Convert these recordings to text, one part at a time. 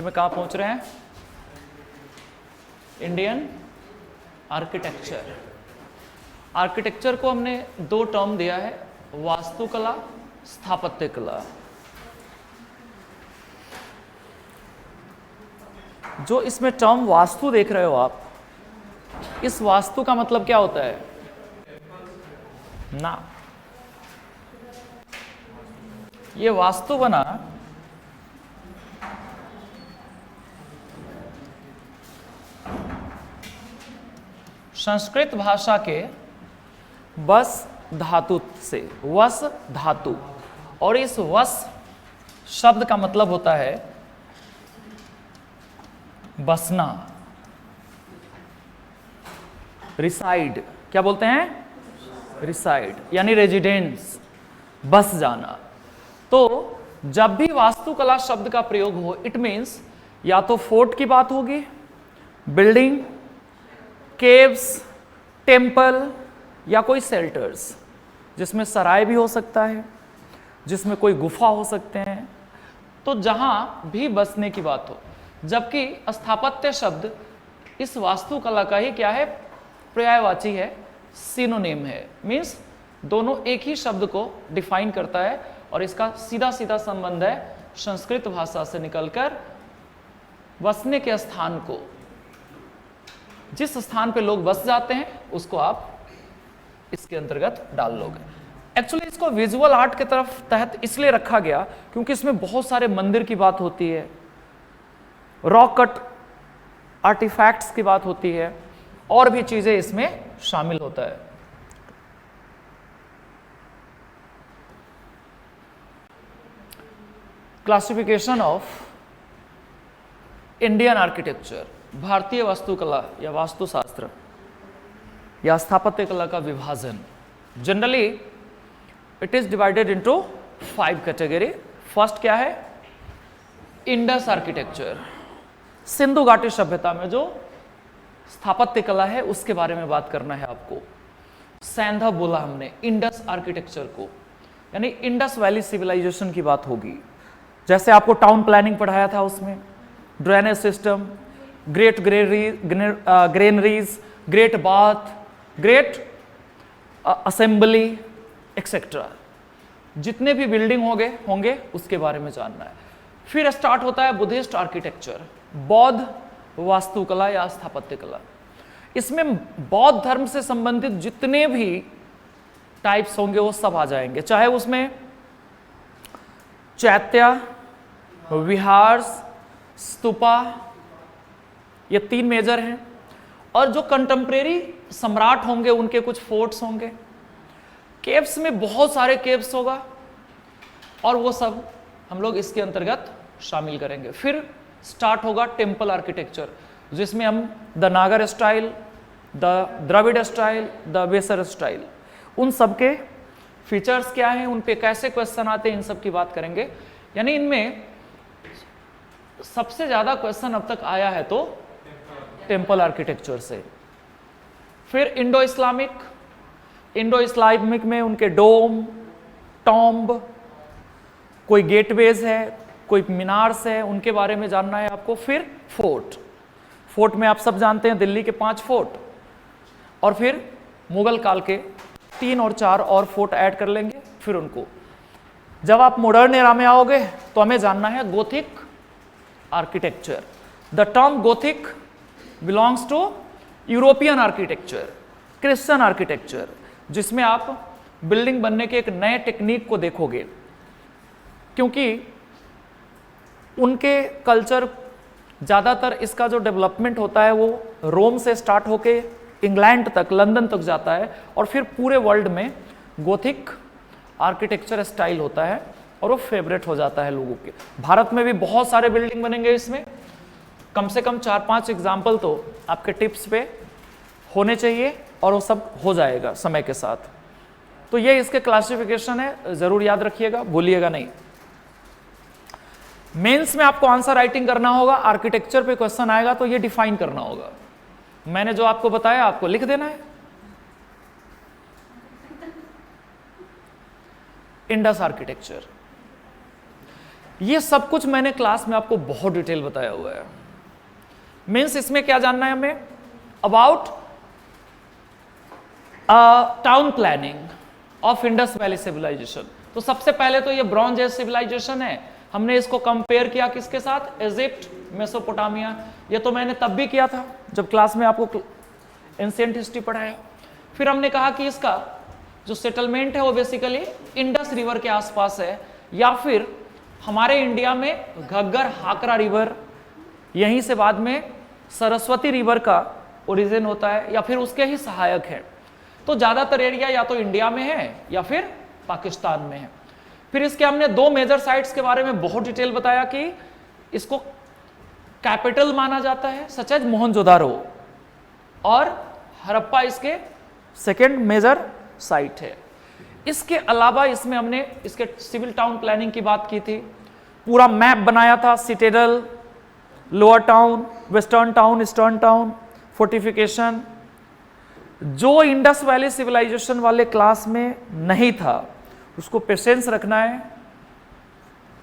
में कहाँ पहुंच रहे हैं? Indian architecture. आर्किटेक्चर को हमने दो टर्म दिया है, वास्तुकला, स्थापत्य कला। जो इसमें टर्म वास्तु देख रहे हो आप, इस वास्तु का मतलब क्या होता है ना? ये वास्तु बना संस्कृत भाषा के वस धातु से, वस धातु, और इस वस शब्द का मतलब होता है बसना, रिसाइड। क्या बोलते हैं? रिसाइड, यानी रेजिडेंस, बस जाना। तो जब भी वास्तुकला शब्द का प्रयोग हो, इट मीन्स या तो फोर्ट की बात होगी, बिल्डिंग, केव्स, टेम्पल, या कोई शेल्टर्स, जिसमें सराय भी हो सकता है, जिसमें कोई गुफा हो सकते हैं, तो जहां भी बसने की बात हो। जबकि स्थापत्य शब्द इस वास्तुकला का ही क्या है? पर्यायवाची है, सिनोनिम है, मीन्स दोनों एक ही शब्द को डिफाइन करता है, और इसका सीधा सीधा संबंध है संस्कृत भाषा से निकलकर बसने के स्थान को, जिस स्थान पे लोग बस जाते हैं उसको आप इसके अंतर्गत डाल लोगे। एक्चुअली इसको विजुअल आर्ट के तरफ तहत इसलिए रखा गया क्योंकि इसमें बहुत सारे मंदिर की बात होती है, रॉक कट आर्टिफैक्ट्स की बात होती है, और भी चीजें इसमें शामिल होता है। क्लासिफिकेशन ऑफ इंडियन आर्किटेक्चर, भारतीय वास्तुकला या वास्तुशास्त्र या स्थापत्य कला का विभाजन। Generally it is divided into 5 category. First क्या है? Indus architecture. सिंधु घाटी सभ्यता में जो स्थापत्य कला है उसके बारे में बात करना है आपको। सैंधा बोला हमने इंडस आर्किटेक्चर को, यानी इंडस वैली सिविलाइजेशन की बात होगी। जैसे आपको टाउन प्लानिंग पढ़ाया था, उसमें drainage system, great granaries, great bath, great assembly etcetera, जितने भी बिल्डिंग होंगे उसके बारे में जानना है। फिर स्टार्ट होता है बुद्धिस्ट आर्किटेक्चर, बौद्ध वास्तुकला या स्थापत्य कला। इसमें बौद्ध धर्म से संबंधित जितने भी टाइप्स होंगे वो सब आ जाएंगे, चाहे उसमें चैत्य, विहार, स्तूपा, ये 3 मेजर हैं। और जो कंटेम्प्रेरी सम्राट होंगे उनके कुछ फोर्ट्स होंगे, केव्स में बहुत सारे केव्स होगा, और वो सब हम लोग इसके अंतर्गत शामिल करेंगे। फिर स्टार्ट होगा टेम्पल आर्किटेक्चर, जिसमें हम the Nagara style, the Dravida style, the Vesara style, उन सब के फीचर्स क्या हैं, उन पे कैसे क्वेश्चन आते हैं, इन सब की बात करेंगे। यानी इनमें सबसे ज्यादा क्वेश्चन अब तक आया है तो टेम्पल आर्किटेक्चर से। फिर इंडो इस्लामिक में उनके डोम, टॉम्ब, कोई गेटवेज है, कोई मीनार्स है, उनके बारे में जानना है आपको। फिर फोर्ट में आप सब जानते हैं दिल्ली के 5 फोर्ट, और फिर मुगल काल के 3 और 4 और फोर्ट ऐड कर लेंगे। फिर उनको जब आप मॉडर्न एरा में आओगे तो हमें जानना है gothic architecture. The term gothic belongs to European architecture, Christian architecture, जिसमें आप बिल्डिंग बनने के एक नए टेक्निक को देखोगे, क्योंकि उनके कल्चर ज़्यादातर इसका जो डेवलपमेंट होता है वो रोम से स्टार्ट होके इंग्लैंड तक, लंदन तक जाता है, और फिर पूरे वर्ल्ड में गोथिक आर्किटेक्चर स्टाइल होता है, और वो फेवरेट हो जाता है लोगों के। भारत में भी बहुत सारे बिल्डिंग बनेंगे, इसमें कम से कम 4-5 एग्जाम्पल तो आपके टिप्स पे होने चाहिए, और वो सब हो जाएगा समय के साथ। तो ये इसके क्लासिफिकेशन है, जरूर याद रखिएगा, भूलिएगा नहीं। मेंस में आपको आंसर राइटिंग करना होगा, आर्किटेक्चर पे क्वेश्चन आएगा तो ये डिफाइन करना होगा। मैंने जो आपको बताया आपको लिख देना है। इंडस आर्किटेक्चर, ये सब कुछ मैंने क्लास में आपको बहुत डिटेल बताया हुआ है। मीन्स इसमें क्या जानना है हमें about town planning of Indus valley civilisation. तो सबसे पहले तो ये ब्रॉन्ज एज सिविलाइजेशन है, हमने इसको कंपेयर किया किसके साथ, इजिप्ट, मेसोपोटामिया। ये तो मैंने तब भी किया था जब क्लास में आपको एंशिएंट हिस्ट्री पढ़ाया। फिर हमने कहा कि इसका जो सेटलमेंट है वो बेसिकली इंडस रिवर के आसपास है, या फिर हमारे इंडिया में घग्गर हाकरा रिवर, यहीं से बाद में सरस्वती रिवर का ओरिजिन होता है, या फिर उसके ही सहायक है। तो ज्यादातर एरिया या तो इंडिया में है या फिर पाकिस्तान में है। फिर इसके हमने दो मेजर साइट्स के बारे में बहुत डिटेल बताया कि इसको कैपिटल माना जाता है, सच एज मोहनजोदारो, और हड़प्पा इसके सेकेंड मेजर साइट है। इसके अलावा इसमें हमने इसके सिविल टाउन प्लानिंग की बात की थी, पूरा मैप बनाया था, citadel, lower town, western town, eastern town, fortification. जो इंडस वैली सिविलाइजेशन वाले क्लास में नहीं था उसको पेशेंस रखना है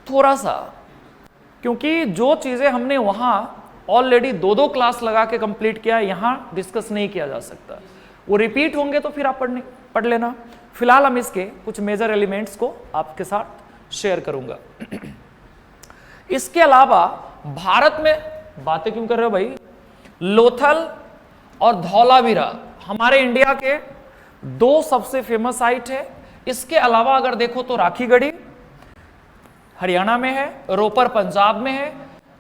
थोड़ा सा, क्योंकि जो चीजें हमने वहां ऑलरेडी दो दो क्लास लगा के कंप्लीट किया, यहां डिस्कस नहीं किया जा सकता। वो रिपीट होंगे तो फिर आप पढ़ लेना। फिलहाल हम इसके कुछ मेजर एलिमेंट्स को आपके साथ शेयर करूंगा। इसके अलावा भारत में बातें क्यों कर रहे हो भाई, लोथल और धौलावीरा हमारे इंडिया के दो सबसे फेमस साइट है। इसके अलावा अगर देखो तो राखीगढ़ी हरियाणा में है, रोपर पंजाब में है,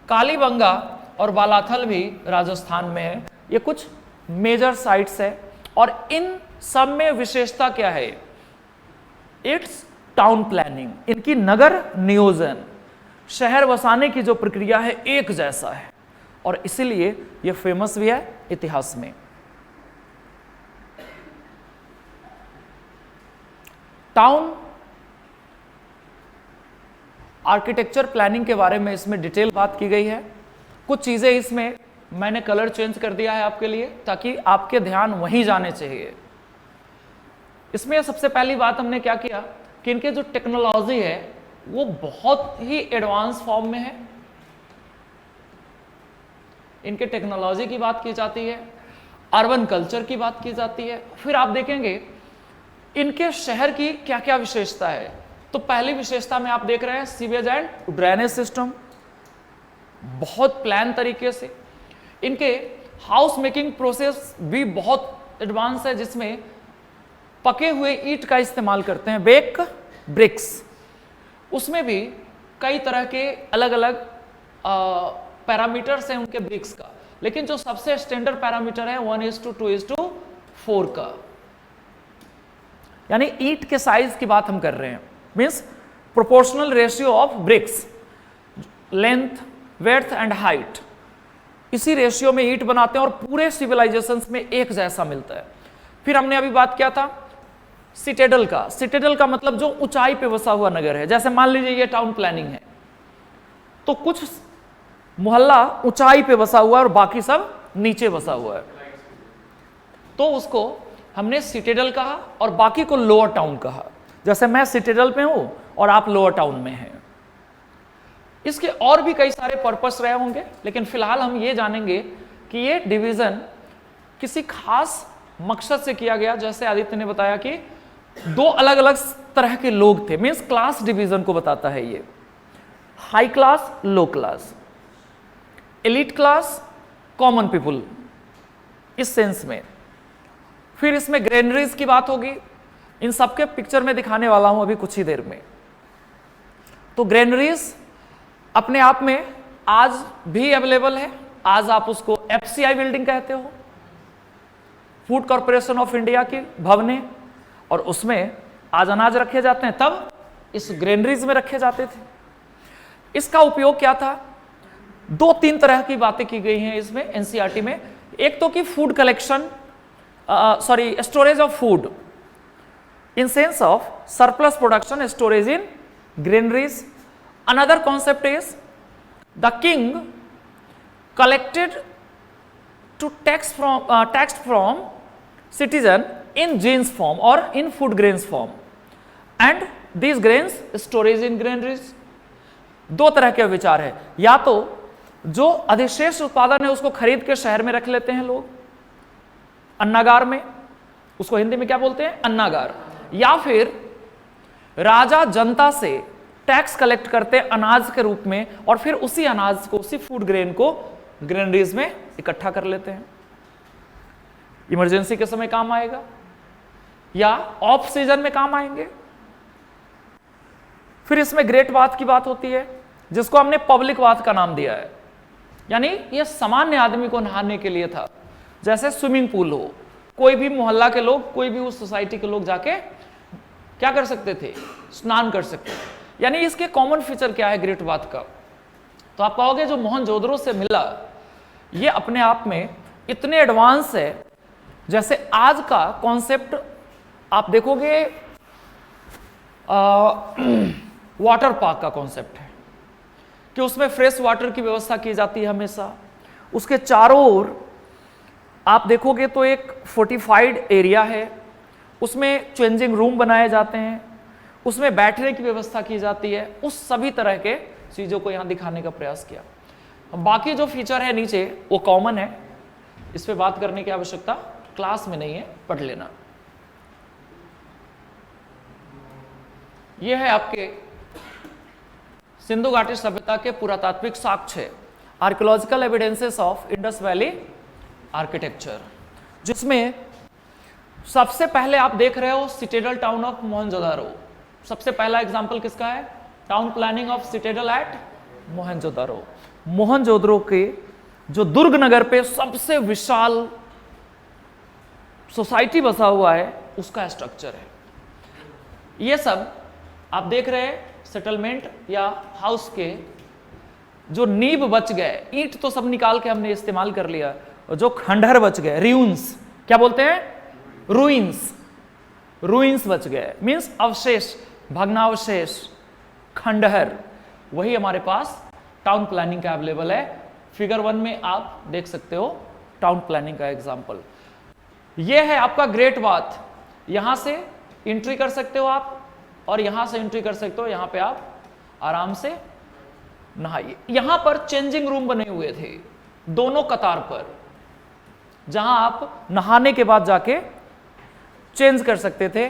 कालीबंगा और बालाथल भी राजस्थान में है। ये कुछ मेजर साइट्स है और इन सब में विशेषता क्या है, इट्स टाउन प्लानिंग, इनकी नगर नियोजन, शहर बसाने की जो प्रक्रिया है एक जैसा है, और इसीलिए यह फेमस भी है इतिहास में। टाउन आर्किटेक्चर प्लानिंग के बारे में इसमें डिटेल बात की गई है। कुछ चीजें इसमें मैंने कलर चेंज कर दिया है आपके लिए, ताकि आपके ध्यान वहीं जाने चाहिए। इसमें सबसे पहली बात हमने क्या किया कि इनके जो टेक्नोलॉजी है वो बहुत ही एडवांस फॉर्म में है। इनके टेक्नोलॉजी की बात की जाती है, अर्बन कल्चर की बात की जाती है। फिर आप देखेंगे इनके शहर की क्या क्या विशेषता है। तो पहली विशेषता में आप देख रहे हैं सीवेज एंड ड्रेनेज सिस्टम, बहुत प्लान तरीके से। इनके हाउस मेकिंग प्रोसेस भी बहुत एडवांस है, जिसमें पके हुए ईंट का इस्तेमाल करते हैं, बेक ब्रिक्स। उसमें भी कई तरह के अलग अलग पैरामीटर्स हैं उनके ब्रिक्स का, लेकिन जो सबसे स्टैंडर्ड पैरामीटर है 1:2:4 का, यानी ईंट के साइज की बात हम कर रहे हैं। Means proportional ratio of BRICS, length, width and height, इसी रेशियो में ईंट बनाते हैं और पूरे सिविलाइजेशंस में एक जैसा मिलता है। फिर हमने अभी बात किया था सिटेडल का। सिटेडल का मतलब जो ऊंचाई पे बसा हुआ नगर है। जैसे मान लीजिए ये टाउन प्लानिंग है, तो कुछ मोहल्ला ऊंचाई पे बसा हुआ है और बाकी सब नीचे बसा हुआ है, तो उसको हमने सिटेडल कहा और बाकी को लोअर टाउन कहा। जैसे मैं सिटेडल पे हूं और आप लोअर टाउन में हैं। इसके और भी कई सारे पर्पस रहे होंगे, लेकिन फिलहाल हम ये जानेंगे कि ये डिवीजन किसी खास मकसद से किया गया। जैसे आदित्य ने बताया कि दो अलग अलग तरह के लोग थे, मीन्स क्लास डिवीजन को बताता है ये, high class, low class, elite class, common people, इस सेंस में। फिर इसमें ग्रेनरीज की बात होगी, इन सबके पिक्चर में दिखाने वाला हूं अभी कुछ ही देर में। तो ग्रेनरीज अपने आप में आज भी अवेलेबल है। आज आप उसको FCI बिल्डिंग कहते हो, फूड कॉर्पोरेशन ऑफ इंडिया की भवनें, और उसमें आज अनाज रखे जाते हैं, तब इस ग्रेनरीज में रखे जाते थे। इसका उपयोग क्या था, दो तीन तरह की बातें की गई हैं इसमें NCERT में। एक तो कि food collection, storage of food in sense of surplus production, storage in granaries. Another concept is the king collected to tax from citizen in grains form or in food grains form, and these grains storage in granaries. दो तरह के विचार है, या तो जो अधिशेष उत्पादन है उसको खरीद के शहर में रख लेते हैं लोग अन्नागार में, उसको हिंदी में क्या बोलते हैं, अन्नागार, या फिर राजा जनता से टैक्स कलेक्ट करते हैं अनाज के रूप में और फिर उसी अनाज को, उसी फूड ग्रेन को ग्रेनरीज में इकट्ठा कर लेते हैं, इमरजेंसी के समय काम आएगा या ऑफ सीजन में काम आएंगे। फिर इसमें ग्रेट बात की बात होती है जिसको हमने पब्लिक बात का नाम दिया है, यानी यह सामान्य आदमी को नहाने के लिए था, जैसे स्विमिंग पूल हो, कोई भी मोहल्ला के लोग, कोई भी उस सोसाइटी के लोग जाके क्या कर सकते थे, स्नान कर सकते थे। यानी इसके कॉमन फीचर क्या है ग्रेट बात का, तो आप कहोगे जो मोहनजोदड़ो से मिला ये अपने आप में इतने एडवांस है, जैसे आज का कॉन्सेप्ट आप देखोगे वाटर पार्क का कॉन्सेप्ट है कि उसमें फ्रेश वाटर की व्यवस्था की जाती है हमेशा, उसके चारों ओर आप देखोगे तो एक फोर्टिफाइड एरिया है, उसमें चेंजिंग रूम बनाए जाते हैं, उसमें बैठने की व्यवस्था की जाती है, उस सभी तरह के चीज़ों को यहाँ दिखाने का प्रयास किया। बाकी जो फीचर है नीचे वो कॉमन है, इस पे बात करने की आवश्यकता क्लास में नहीं है, पढ़ लेना। यह है आपके सिंधु घाटी सभ्यता के पुरातात्विक साक्ष्य, archaeological evidences of Indus valley architecture, जिसमें सबसे पहले आप देख रहे हो सिटेडल टाउन ऑफ मोहनजोदारो। सबसे पहला एग्जांपल किसका है, town planning of citadel at Mohenjodaro. Mohenjodaro के जो दुर्ग नगर पे सबसे विशाल सोसाइटी बसा हुआ है उसका स्ट्रक्चर है। ये सब आप देख रहे हैं सेटलमेंट या हाउस के जो नींव बच गए, ईंट तो सब निकाल के हमने इस्तेमाल कर लिया, और जो खंडहर बच गए, रूइंस क्या बोलते हैं, रूइंस, रूइंस बच गए मींस अवशेष, भग्नावशेष, खंडहर, वही हमारे पास टाउन प्लानिंग का अवेलेबल है। फिगर 1 में आप देख सकते हो टाउन प्लानिंग का एग्जांपल। ये है आपका ग्रेट बाथ, यहां से एंट्री कर सकते हो आप और यहां से एंट्री कर सकते हो, यहां पे आप आराम से नहाइए। यहां पर चेंजिंग रूम बने हुए थे दोनों कतार पर, जहां आप नहाने के बाद जाके चेंज कर सकते थे,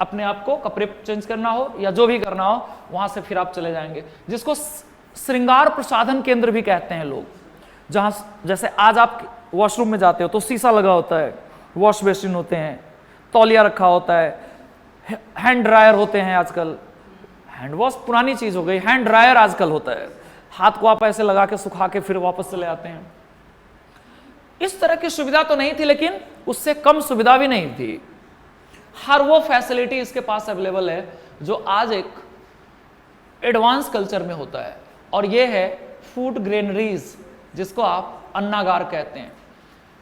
अपने आप को कपड़े चेंज करना हो या जो भी करना हो, वहां से फिर आप चले जाएंगे, जिसको श्रृंगार प्रसाधन केंद्र भी कहते हैं लोग। जहां जैसे आज आप वॉशरूम में जाते हो तो शीशा लगा होता है, वॉश बेसिन होते हैं, तौलिया रखा होता है, हैंड ड्रायर होते हैं, आजकल हैंड वॉश पुरानी चीज हो गई, हैंड ड्रायर आजकल होता है, हाथ को आप ऐसे लगा के सुखा के फिर वापस चले आते हैं। इस तरह की सुविधा तो नहीं थी, लेकिन उससे कम सुविधा भी नहीं थी। हर वो फैसिलिटी इसके पास अवेलेबल है जो आज एक एडवांस कल्चर में होता है, और ये है फूड ग्रेनरीज, जिसको आप अन्नागार कहते हैं।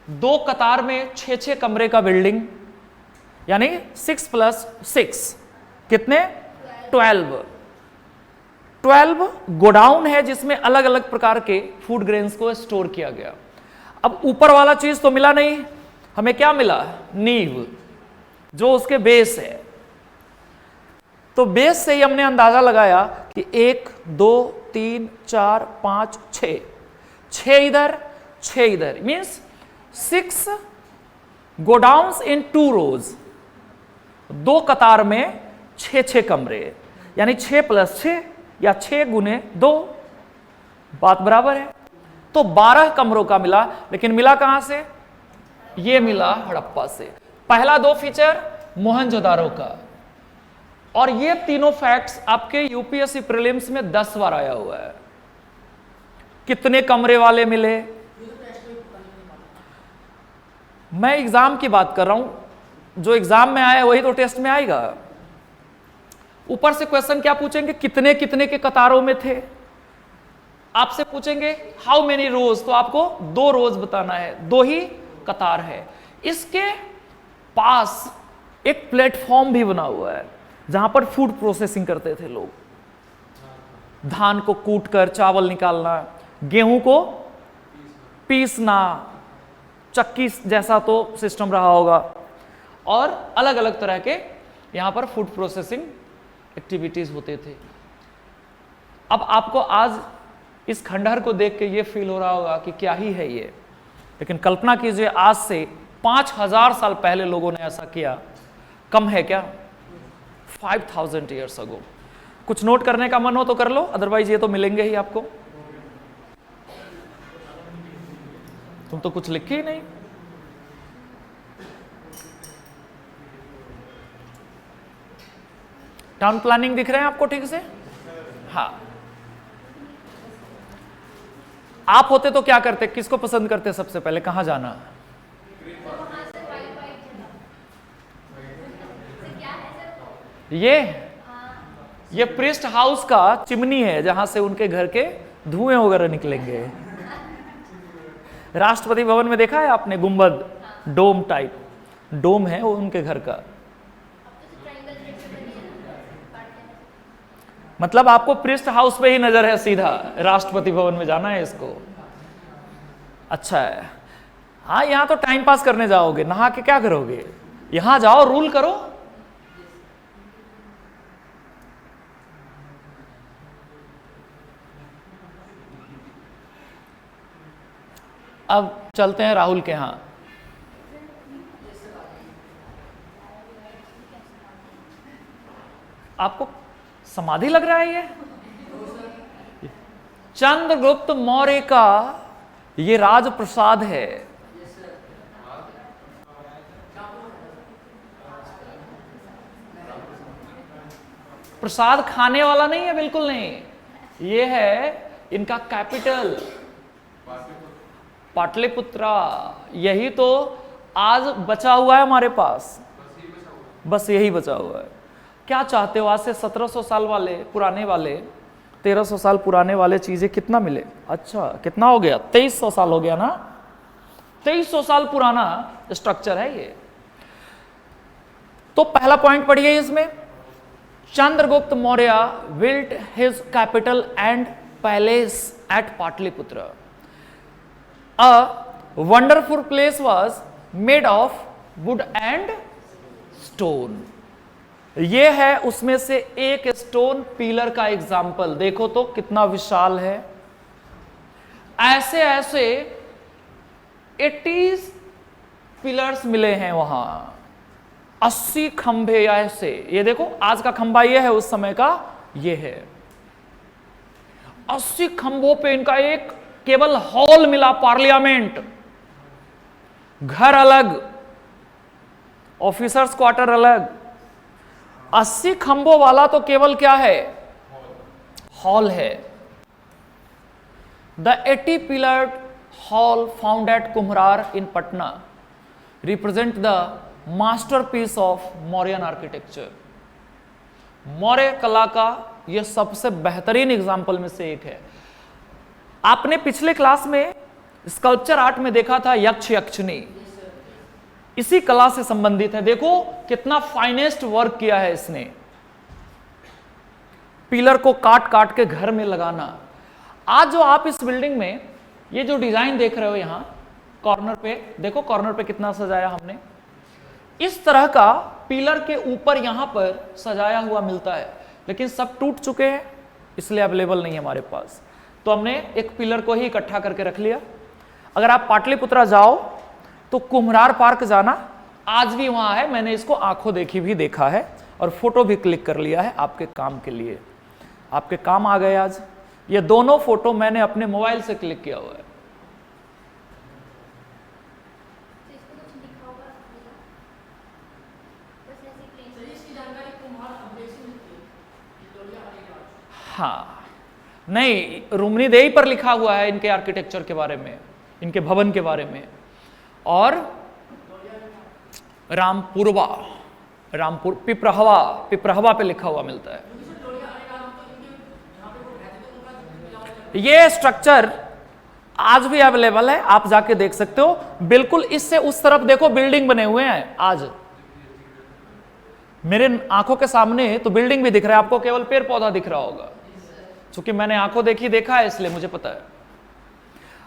2 कतार में 6-6 कमरे का बिल्डिंग, यानी 6 + 6 कितने, 12 गोडाउन है जिसमें अलग अलग प्रकार के फूड ग्रेन्स को स्टोर किया गया। अब ऊपर वाला चीज तो मिला नहीं, हमें क्या मिला, नींव, जो उसके बेस है। तो बेस से ही हमने अंदाजा लगाया कि 1 2 3 4 5 6 इधर 6 इधर, मीन्स 6 गोडाउन्स इन 2 रोज, 2 कतार में 6-6 कमरे, यानी 6 + 6 या 6 × 2, बात बराबर है। तो 12 कमरों का मिला, लेकिन मिला कहां से, ये मिला हड़प्पा से। पहला 2 फीचर मोहनजोदारो का, और ये तीनों फैक्ट्स आपके यूपीएससी प्रीलिम्स में 10 बार आया हुआ है। कितने कमरे वाले मिले, मैं एग्जाम की बात कर रहा हूं, जो एग्जाम में आया वही तो टेस्ट में आएगा। ऊपर से क्वेश्चन क्या पूछेंगे, कितने कितने के कतारों में थे, आपसे पूछेंगे हाउ मेनी रोज, तो आपको 2 रोज बताना है, 2 ही कतार है। इसके पास एक प्लेटफॉर्म भी बना हुआ है जहां पर फूड प्रोसेसिंग करते थे लोग, धान को कूट कर चावल निकालना, गेहूं को पीसना, चक्की जैसा तो सिस्टम रहा होगा, और अलग अलग तरह के यहां पर फूड प्रोसेसिंग एक्टिविटीज होते थे। अब आपको आज इस खंडहर को देख के ये फील हो रहा होगा कि क्या ही है ये, लेकिन कल्पना कीजिए आज से 5000 साल पहले लोगों ने ऐसा किया। कम है क्या? 5000 ईयर्स अगो। कुछ नोट करने का मन हो तो कर लो, अदरवाइज ये तो मिलेंगे ही आपको। तुम तो कुछ लिखे ही नहीं। टाउन प्लानिंग दिख रहे हैं आपको ठीक से? हाँ। आप होते तो क्या करते, किसको पसंद करते सबसे पहले, कहां जाना? ये प्रिस्ट हाउस का चिमनी है जहां से उनके घर के धुएं वगैरह निकलेंगे। राष्ट्रपति भवन में देखा है आपने गुंबद, डोम टाइप डोम है वो उनके घर का। मतलब आपको प्रिस्ट हाउस पे ही नजर है सीधा, राष्ट्रपति भवन में जाना है इसको। अच्छा है। हाँ, यहां तो टाइम पास करने जाओगे, नहा के क्या करोगे? यहां जाओ, रूल करो। अब चलते हैं राहुल के यहां। आपको समाधि लग रहा है ये? चंद्रगुप्त मौर्य का ये राजप्रसाद है। प्रसाद खाने वाला नहीं है, बिल्कुल नहीं। ये है इनका कैपिटल पाटलिपुत्रा। यही तो आज बचा हुआ है हमारे पास, बस यही बचा हुआ है। क्या चाहते हो आज से 1700 साल वाले पुराने वाले, 1300 साल पुराने वाले चीजें कितना मिले? अच्छा, कितना हो गया? 2300 साल हो गया ना। 2300 साल पुराना स्ट्रक्चर है ये। तो पहला पॉइंट पढ़िए इसमें, Chandragupta Maurya built his capital and palace at Patliputra. A wonderful place was made of wood and stone. ये है उसमें से एक स्टोन पिलर का एग्जाम्पल। देखो तो कितना विशाल है। ऐसे ऐसे 80 पिलर्स मिले हैं वहां, 80 खंभे ऐसे। ये देखो, आज का खंभा ये है, उस समय का ये है। 80 खंभों पे इनका एक केवल हॉल मिला, पार्लियामेंट। घर अलग, ऑफिसर्स क्वार्टर अलग। 80 खंभों वाला तो केवल क्या है? हॉल है। The 80 pillared hall found at Kumhrar in Patna represent the masterpiece of Mauryan architecture. Maurya कला का यह सबसे बेहतरीन एग्जाम्पल में से एक है। आपने पिछले क्लास में स्कल्पचर आर्ट में देखा था यक्ष यक्षिणी, इसी कला से संबंधित है। देखो कितना फाइनेस्ट वर्क किया है इसने। पिलर को काट काट के घर में लगाना। आज जो आप इस बिल्डिंग में ये जो डिजाइन देख रहे हो, यहां कॉर्नर पे देखो, कॉर्नर पे कितना सजाया हमने। इस तरह का पिलर के ऊपर यहां पर सजाया हुआ मिलता है, लेकिन सब टूट चुके हैं, इसलिए अवेलेबल नहीं है हमारे पास। तो हमने एक पिलर को ही इकट्ठा करके रख लिया। अगर आप पाटलिपुत्रा जाओ तो कुम्हरार पार्क जाना, आज भी वहां है। मैंने इसको आंखों देखी भी देखा है और फोटो भी क्लिक कर लिया है आपके काम के लिए। आपके काम आ गए आज। ये दोनों फोटो मैंने अपने मोबाइल से क्लिक किया हुआ है। हाँ, नहीं, रुमनी देई पर लिखा हुआ है इनके आर्किटेक्चर के बारे में, इनके भवन के बारे में। और रामपुर पिपरहवा पे लिखा हुआ मिलता है। ये स्ट्रक्चर आज भी अवेलेबल है, आप जाके देख सकते हो। बिल्कुल इससे उस तरफ देखो बिल्डिंग बने हुए हैं। आज मेरे आंखों के सामने तो बिल्डिंग भी दिख रहा है आपको, केवल पेड़ पौधा दिख रहा होगा। क्योंकि मैंने आंखों देखी देखा है, इसलिए मुझे पता है।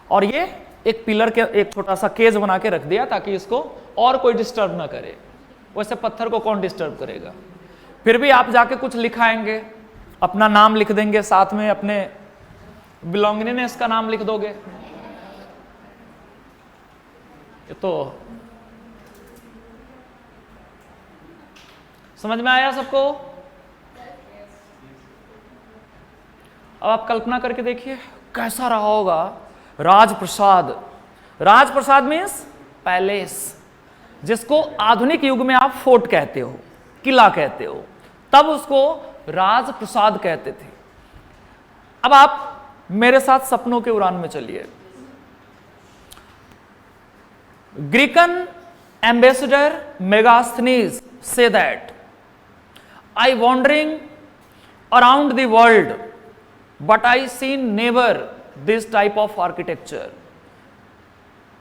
और ये एक पिलर के एक छोटा सा केज बना के रख दिया ताकि इसको और कोई डिस्टर्ब ना करे। वैसे पत्थर को कौन डिस्टर्ब करेगा? फिर भी आप जाके कुछ लिखाएंगे, अपना नाम लिख देंगे, साथ में अपने बिलोंगिंगनेस का नाम लिख दोगे। ये तो समझ में आया सबको? अब आप कल्पना करके देखिए कैसा रहा होगा राजप्रसाद। राजप्रसाद मीन्स पैलेस, जिसको आधुनिक युग में आप फोर्ट कहते हो, किला कहते हो, तब उसको राजप्रसाद कहते थे। अब आप मेरे साथ सपनों के उड़ान में चलिए। ग्रीकन एम्बेसडर मेगास्थनीज से that I wandering around the world, but I seen never this type of architecture.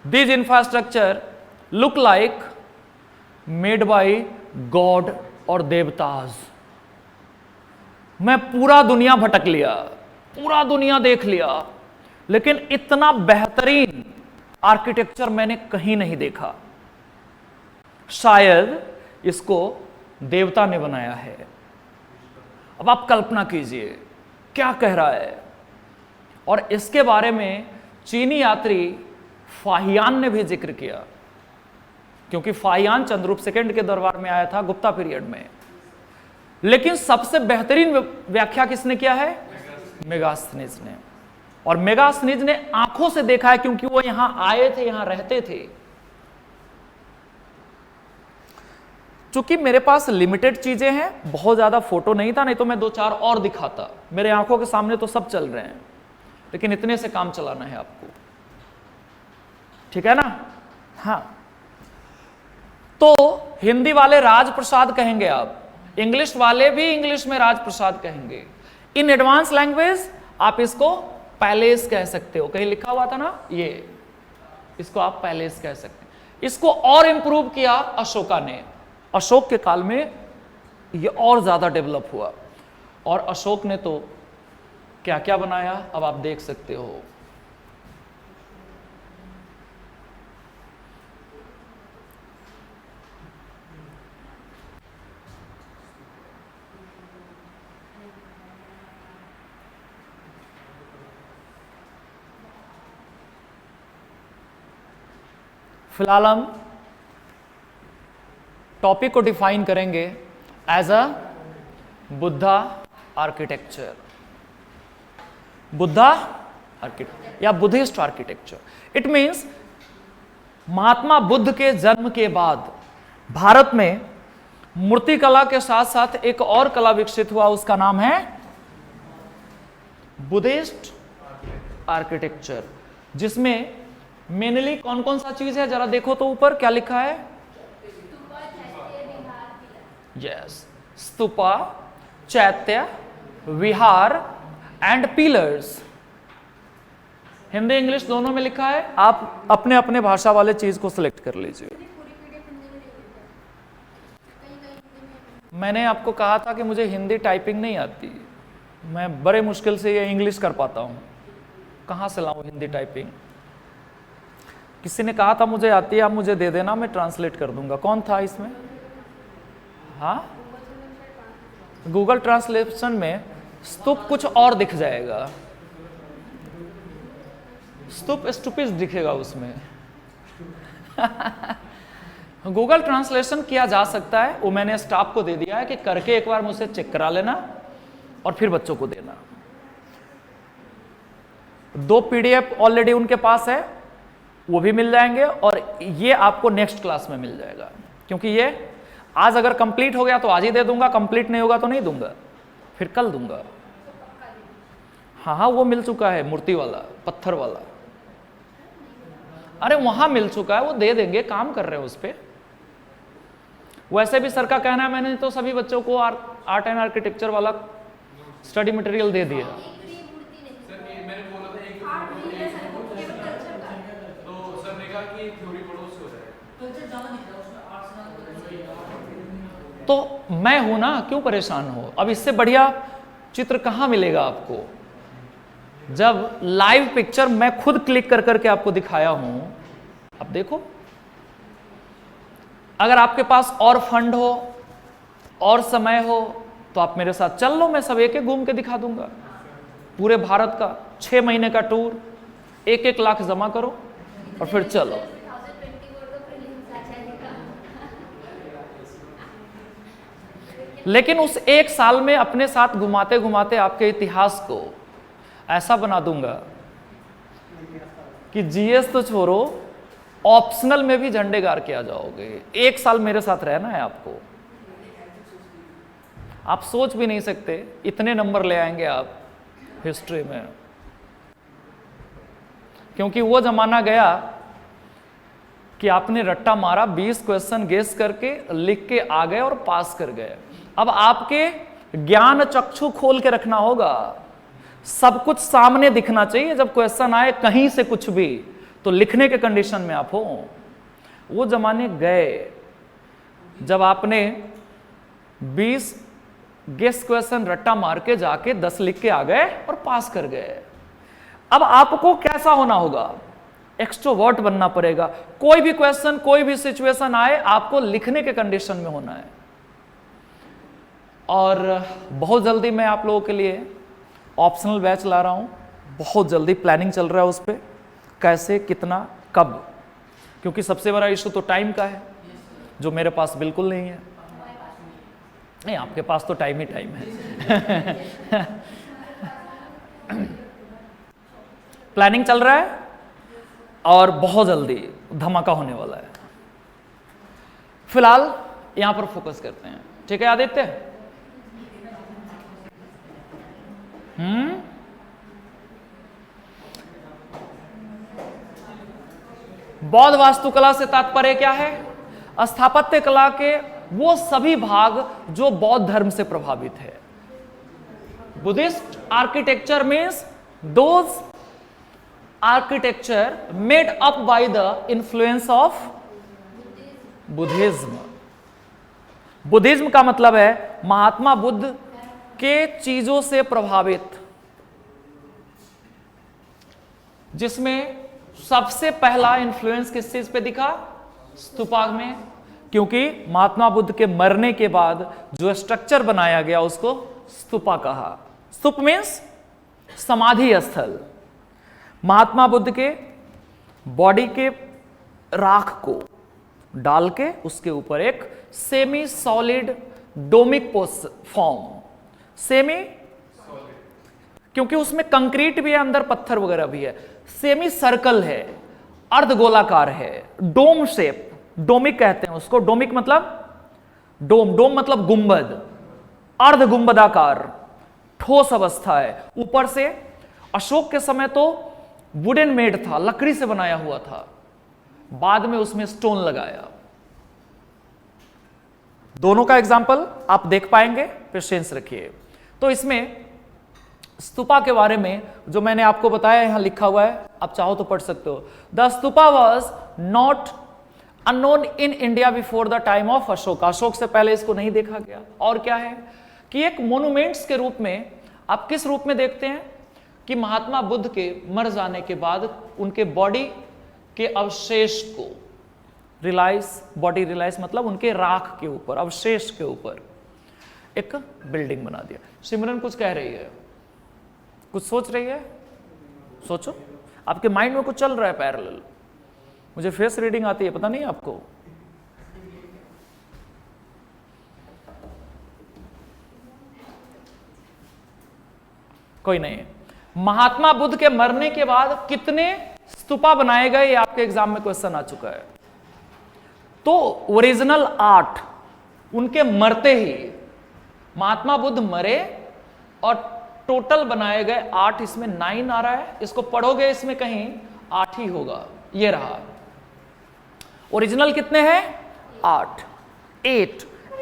These infrastructure look like made by God और देवताज। मैं पूरा दुनिया भटक लिया, पूरा दुनिया देख लिया, लेकिन इतना बेहतरीन आर्किटेक्चर मैंने कहीं नहीं देखा। शायद इसको देवता ने बनाया है। अब आप कल्पना कीजिए क्या कह रहा है। और इसके बारे में चीनी यात्री फाहियान ने भी जिक्र किया, क्योंकि फाहियान चंद्रगुप्त सेकंड के दरबार में आया था गुप्ता पीरियड में। लेकिन सबसे बेहतरीन व्याख्या किसने किया है? मेगास्थनीज ने। और मेगास्थनीज ने आंखों से देखा है, क्योंकि वो यहां आए थे, यहां रहते थे। चूंकि मेरे पास लिमिटेड चीजें हैं, बहुत ज्यादा फोटो नहीं था, नहीं तो मैं 2-4 और दिखाता। मेरे आंखों के सामने तो सब चल रहे हैं, लेकिन इतने से काम चलाना है आपको, ठीक है ना? हाँ, तो हिंदी वाले राजप्रसाद कहेंगे आप, इंग्लिश वाले भी इंग्लिश में राजप्रसाद कहेंगे। इन एडवांस लैंग्वेज आप इसको पैलेस कह सकते हो। कहीं लिखा हुआ था ना, ये इसको आप पैलेस कह सकते हैं। इसको और इंप्रूव किया अशोका ने। अशोक के काल में ये और ज्यादा डेवलप हुआ, और अशोक ने तो क्या क्या बनाया अब आप देख सकते हो। फिलहाल हम टॉपिक को डिफाइन करेंगे as a Buddha architecture. Buddha architecture या Buddhist architecture. It means Mahatma Buddha के जन्म के बाद भारत में मूर्तिकला के साथ साथ एक और कला विकसित हुआ, उसका नाम है बुद्धिस्ट आर्किटेक्चर, जिसमें मेनली कौन कौन सा चीज है जरा देखो तो ऊपर क्या लिखा है? यस, स्तूपा, चैत्य, विहार एंड पिलर्स। हिंदी इंग्लिश दोनों में लिखा है, आप अपने अपने भाषा वाले चीज को सिलेक्ट कर लीजिए। मैंने आपको कहा था कि मुझे हिंदी टाइपिंग नहीं आती, मैं बड़े मुश्किल से ये इंग्लिश कर पाता हूं, कहां से लाऊं हिंदी टाइपिंग? किसी ने कहा था मुझे आती है, आप मुझे दे देना, मैं ट्रांसलेट कर दूंगा। कौन था इसमें? हाँ, गूगल ट्रांसलेशन में स्तूप कुछ और दिख जाएगा, स्तूप स्टूपिस दिखेगा उसमें। गूगल ट्रांसलेशन किया जा सकता है, वो मैंने स्टाफ को दे दिया है कि करके एक बार मुझसे चेक करा लेना और फिर बच्चों को देना। 2 PDF ऑलरेडी उनके पास है, वो भी मिल जाएंगे, और ये आपको नेक्स्ट क्लास में मिल जाएगा, क्योंकि ये आज अगर कंप्लीट हो गया तो आज ही दे दूंगा, कंप्लीट नहीं होगा तो नहीं दूंगा, फिर कल दूंगा। हाँ हाँ, वो मिल चुका है, मूर्ति वाला, पत्थर वाला, अरे वहां मिल चुका है, वो दे देंगे, काम कर रहे हैं उस पर। वैसे भी सर का कहना है, मैंने तो सभी बच्चों को आर्ट एंड आर्किटेक्चर वाला स्टडी मटेरियल दे दिया। तो मैं हूं ना, क्यों परेशान हो? अब इससे बढ़िया चित्र कहां मिलेगा आपको, जब लाइव पिक्चर मैं खुद क्लिक कर करके आपको दिखाया हूं। अब देखो, अगर आपके पास और फंड हो और समय हो तो आप मेरे साथ चल लो, मैं सब एक एक घूम के दिखा दूंगा। पूरे भारत का 6 महीने का टूर, 1-1 लाख जमा करो और फिर चलो। लेकिन उस 1 साल में अपने साथ घुमाते घुमाते आपके इतिहास को ऐसा बना दूंगा कि जीएस तो छोड़ो, ऑप्शनल में भी झंडे गाड़ के आ जाओगे। 1 साल मेरे साथ रहना है आपको। आप सोच भी नहीं सकते इतने नंबर ले आएंगे आप हिस्ट्री में, क्योंकि वो जमाना गया कि आपने रट्टा मारा, 20 क्वेश्चन गेस करके लिख के आ गए और पास कर गए। अब आपके ज्ञान चक्षु खोल के रखना होगा, सब कुछ सामने दिखना चाहिए। जब क्वेश्चन आए कहीं से कुछ भी, तो लिखने के कंडीशन में आप हो। वो जमाने गए जब आपने 20 गेस क्वेश्चन रट्टा मार के जाके 10 लिख के आ गए और पास कर गए। अब आपको कैसा होना होगा? एक्सट्रोवर्ट बनना पड़ेगा। कोई भी क्वेश्चन, कोई भी सिचुएशन आए, आपको लिखने के कंडीशन में होना है। और बहुत जल्दी मैं आप लोगों के लिए ऑप्शनल बैच ला रहा हूं, बहुत जल्दी प्लानिंग चल रहा है उस पर, कैसे, कितना, कब, क्योंकि सबसे बड़ा इशू तो टाइम का है, जो मेरे पास बिल्कुल नहीं है। नहीं, आपके पास तो टाइम ही टाइम है। प्लानिंग चल रहा है और बहुत जल्दी धमाका होने वाला है। फिलहाल यहां पर फोकस करते हैं, ठीक है आदित्य? बौद्ध वास्तुकला से तात्पर्य क्या है? स्थापत्य कला के वो सभी भाग जो बौद्ध धर्म से प्रभावित है। Buddhist architecture means those architecture made up by the influence of Buddhism. Buddhism का मतलब है महात्मा बुद्ध के चीजों से प्रभावित, जिसमें सबसे पहला इन्फ्लुएंस किस चीज पे दिखा? स्तूपा में, क्योंकि महात्मा बुद्ध के मरने के बाद जो स्ट्रक्चर बनाया गया उसको स्तूपा कहा। स्तूप मीन्स समाधि स्थल। महात्मा बुद्ध के बॉडी के राख को डाल के उसके ऊपर एक सेमी सॉलिड डोमिक फॉर्म, सेमी, क्योंकि उसमें कंक्रीट भी है, अंदर पत्थर वगैरह भी है, सेमी सर्कल है, अर्धगोलाकार है, डोम शेप, डोमिक कहते हैं उसको। डोमिक मतलब डोम, डोम मतलब गुंबद, अर्ध गुंबदाकार ठोस अवस्था है। ऊपर से अशोक के समय तो वुडन मेड था, लकड़ी से बनाया हुआ था, बाद में उसमें स्टोन लगाया। दोनों का एग्जाम्पल आप देख पाएंगे, पेशेंस रखिए। तो इसमें स्तूपा के बारे में जो मैंने आपको बताया यहां लिखा हुआ है, आप चाहो तो पढ़ सकते हो। The stupa was not unknown in India before the time of Ashok. Ashok से पहले इसको नहीं देखा गया। और क्या है कि एक मोन्यूमेंट्स के रूप में आप किस रूप में देखते हैं कि महात्मा बुद्ध के मर जाने के बाद उनके बॉडी के अवशेष को, रिलाइस, बॉडी रिलाइस मतलब उनके राख के ऊपर, अवशेष के ऊपर एक बिल्डिंग बना दिया। सिमरन कुछ कह रही है, कुछ सोच रही है, सोचो, आपके माइंड में कुछ चल रहा है पैरेलल। मुझे फेस रीडिंग आती है, पता नहीं आपको? कोई नहीं। महात्मा बुद्ध के मरने के बाद कितने स्तूपा बनाए गए, ये आपके एग्जाम में क्वेश्चन आ चुका है। तो ओरिजिनल 8 उनके मरते ही, महात्मा बुद्ध मरे और टोटल बनाए गए 8, इसमें 9 आ रहा है, इसको पढ़ोगे इसमें कहीं 8 ही होगा। ये रहा ओरिजिनल कितने हैं? 8।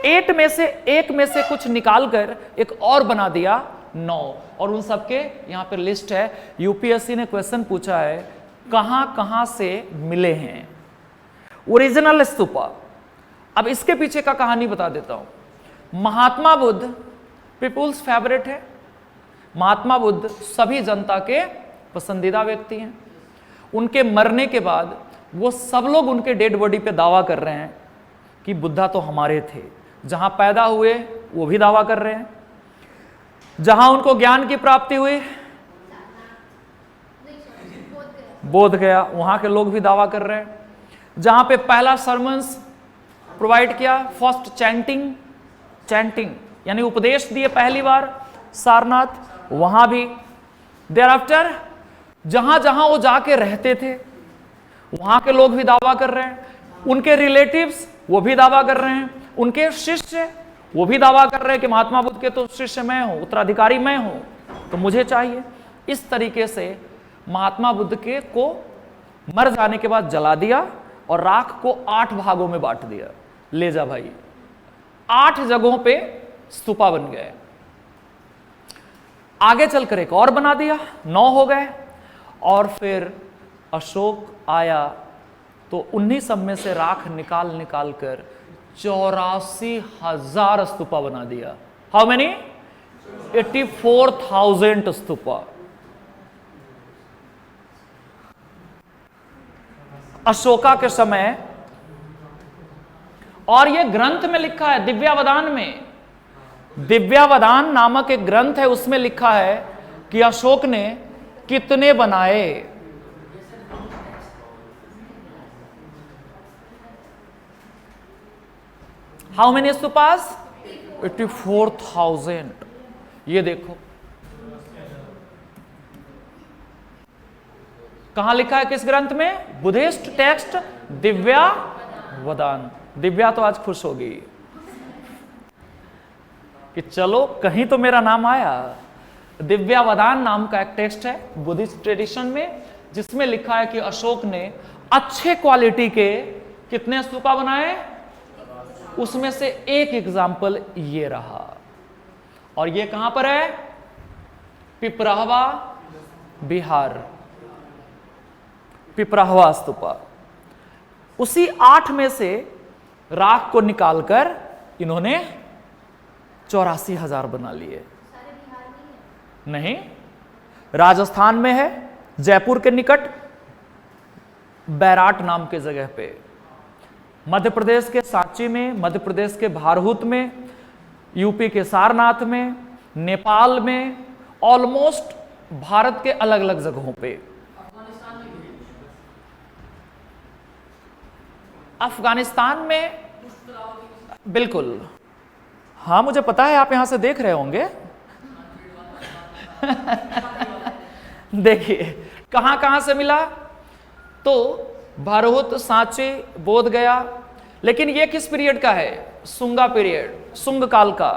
8 में से एक में से कुछ निकालकर एक और बना दिया 9, और उन सबके यहां पर लिस्ट है। यूपीएससी ने क्वेश्चन पूछा है कहां कहां से मिले हैं ओरिजिनल स्तूपा। अब इसके पीछे का कहानी बता देता हूं। महात्मा बुद्ध पीपुल्स फेवरेट है। महात्मा बुद्ध सभी जनता के पसंदीदा व्यक्ति हैं। उनके मरने के बाद वो सब लोग उनके डेड बॉडी पे दावा कर रहे हैं कि बुद्धा तो हमारे थे। जहां पैदा हुए वो भी दावा कर रहे हैं, जहां उनको ज्ञान की प्राप्ति हुई, बोध गया, वहां के लोग भी दावा कर रहे हैं। जहां पे पहला सरमन्स प्रोवाइड किया, फर्स्ट चैंटिंग यानी उपदेश दिए पहली बार सारनाथ, वहां भी। देयर आफ्टर जहां जहां वो जाके रहते थे वहां के लोग भी दावा कर रहे हैं, उनके रिलेटिव्स वो भी दावा कर रहे हैं, उनके शिष्य वो भी दावा कर रहे हैं कि महात्मा बुद्ध के तो शिष्य मैं हूं, उत्तराधिकारी मैं हूं, तो मुझे चाहिए। इस तरीके से महात्मा बुद्ध के को मर जाने के बाद जला दिया और राख को 8 भागों में बांट दिया। ले जा भाई, 8 जगहों पे स्तूपा बन गए। आगे चलकर एक और बना दिया, 9 हो गए। और फिर अशोक आया तो उन्हीं सब में से राख निकाल निकाल कर 84,000 स्तूपा बना दिया। How many? 84,000 स्तूपा। अशोका के समय। और यह ग्रंथ में लिखा है, दिव्यावदान में, दिव्यावदान नामक एक ग्रंथ है, उसमें लिखा है कि अशोक ने कितने बनाए। How many stupas? 84,000। ये देखो कहां लिखा है, किस ग्रंथ में? Buddhist text Divyavadana. दिव्या तो आज खुश होगी कि चलो कहीं तो मेरा नाम आया। दिव्यावदान नाम का एक टेक्स्ट है बुद्धिस्ट ट्रेडिशन में, जिसमें लिखा है कि अशोक ने अच्छे क्वालिटी के कितने स्तूपा बनाए। उसमें से एक एग्जाम्पल ये रहा, और ये कहां पर है? पिपराहवा, बिहार। पिपराहवा स्तूपा। उसी 8 में से राख को निकालकर इन्होंने 84,000 बना लिए। नहीं, राजस्थान में है, जयपुर के निकट बैराट नाम के जगह पे, मध्य प्रदेश के सांची में, मध्य प्रदेश के भारहूत में, यूपी के सारनाथ में, नेपाल में, ऑलमोस्ट भारत के अलग अलग जगहों पे। अफगानिस्तान में बिल्कुल, हाँ मुझे पता है, आप यहां से देख रहे होंगे। देखिए कहां कहां से मिला, तो भारहूत, सांची, बोध गया। लेकिन ये किस पीरियड का है? सुंगा पीरियड, सुंग काल का।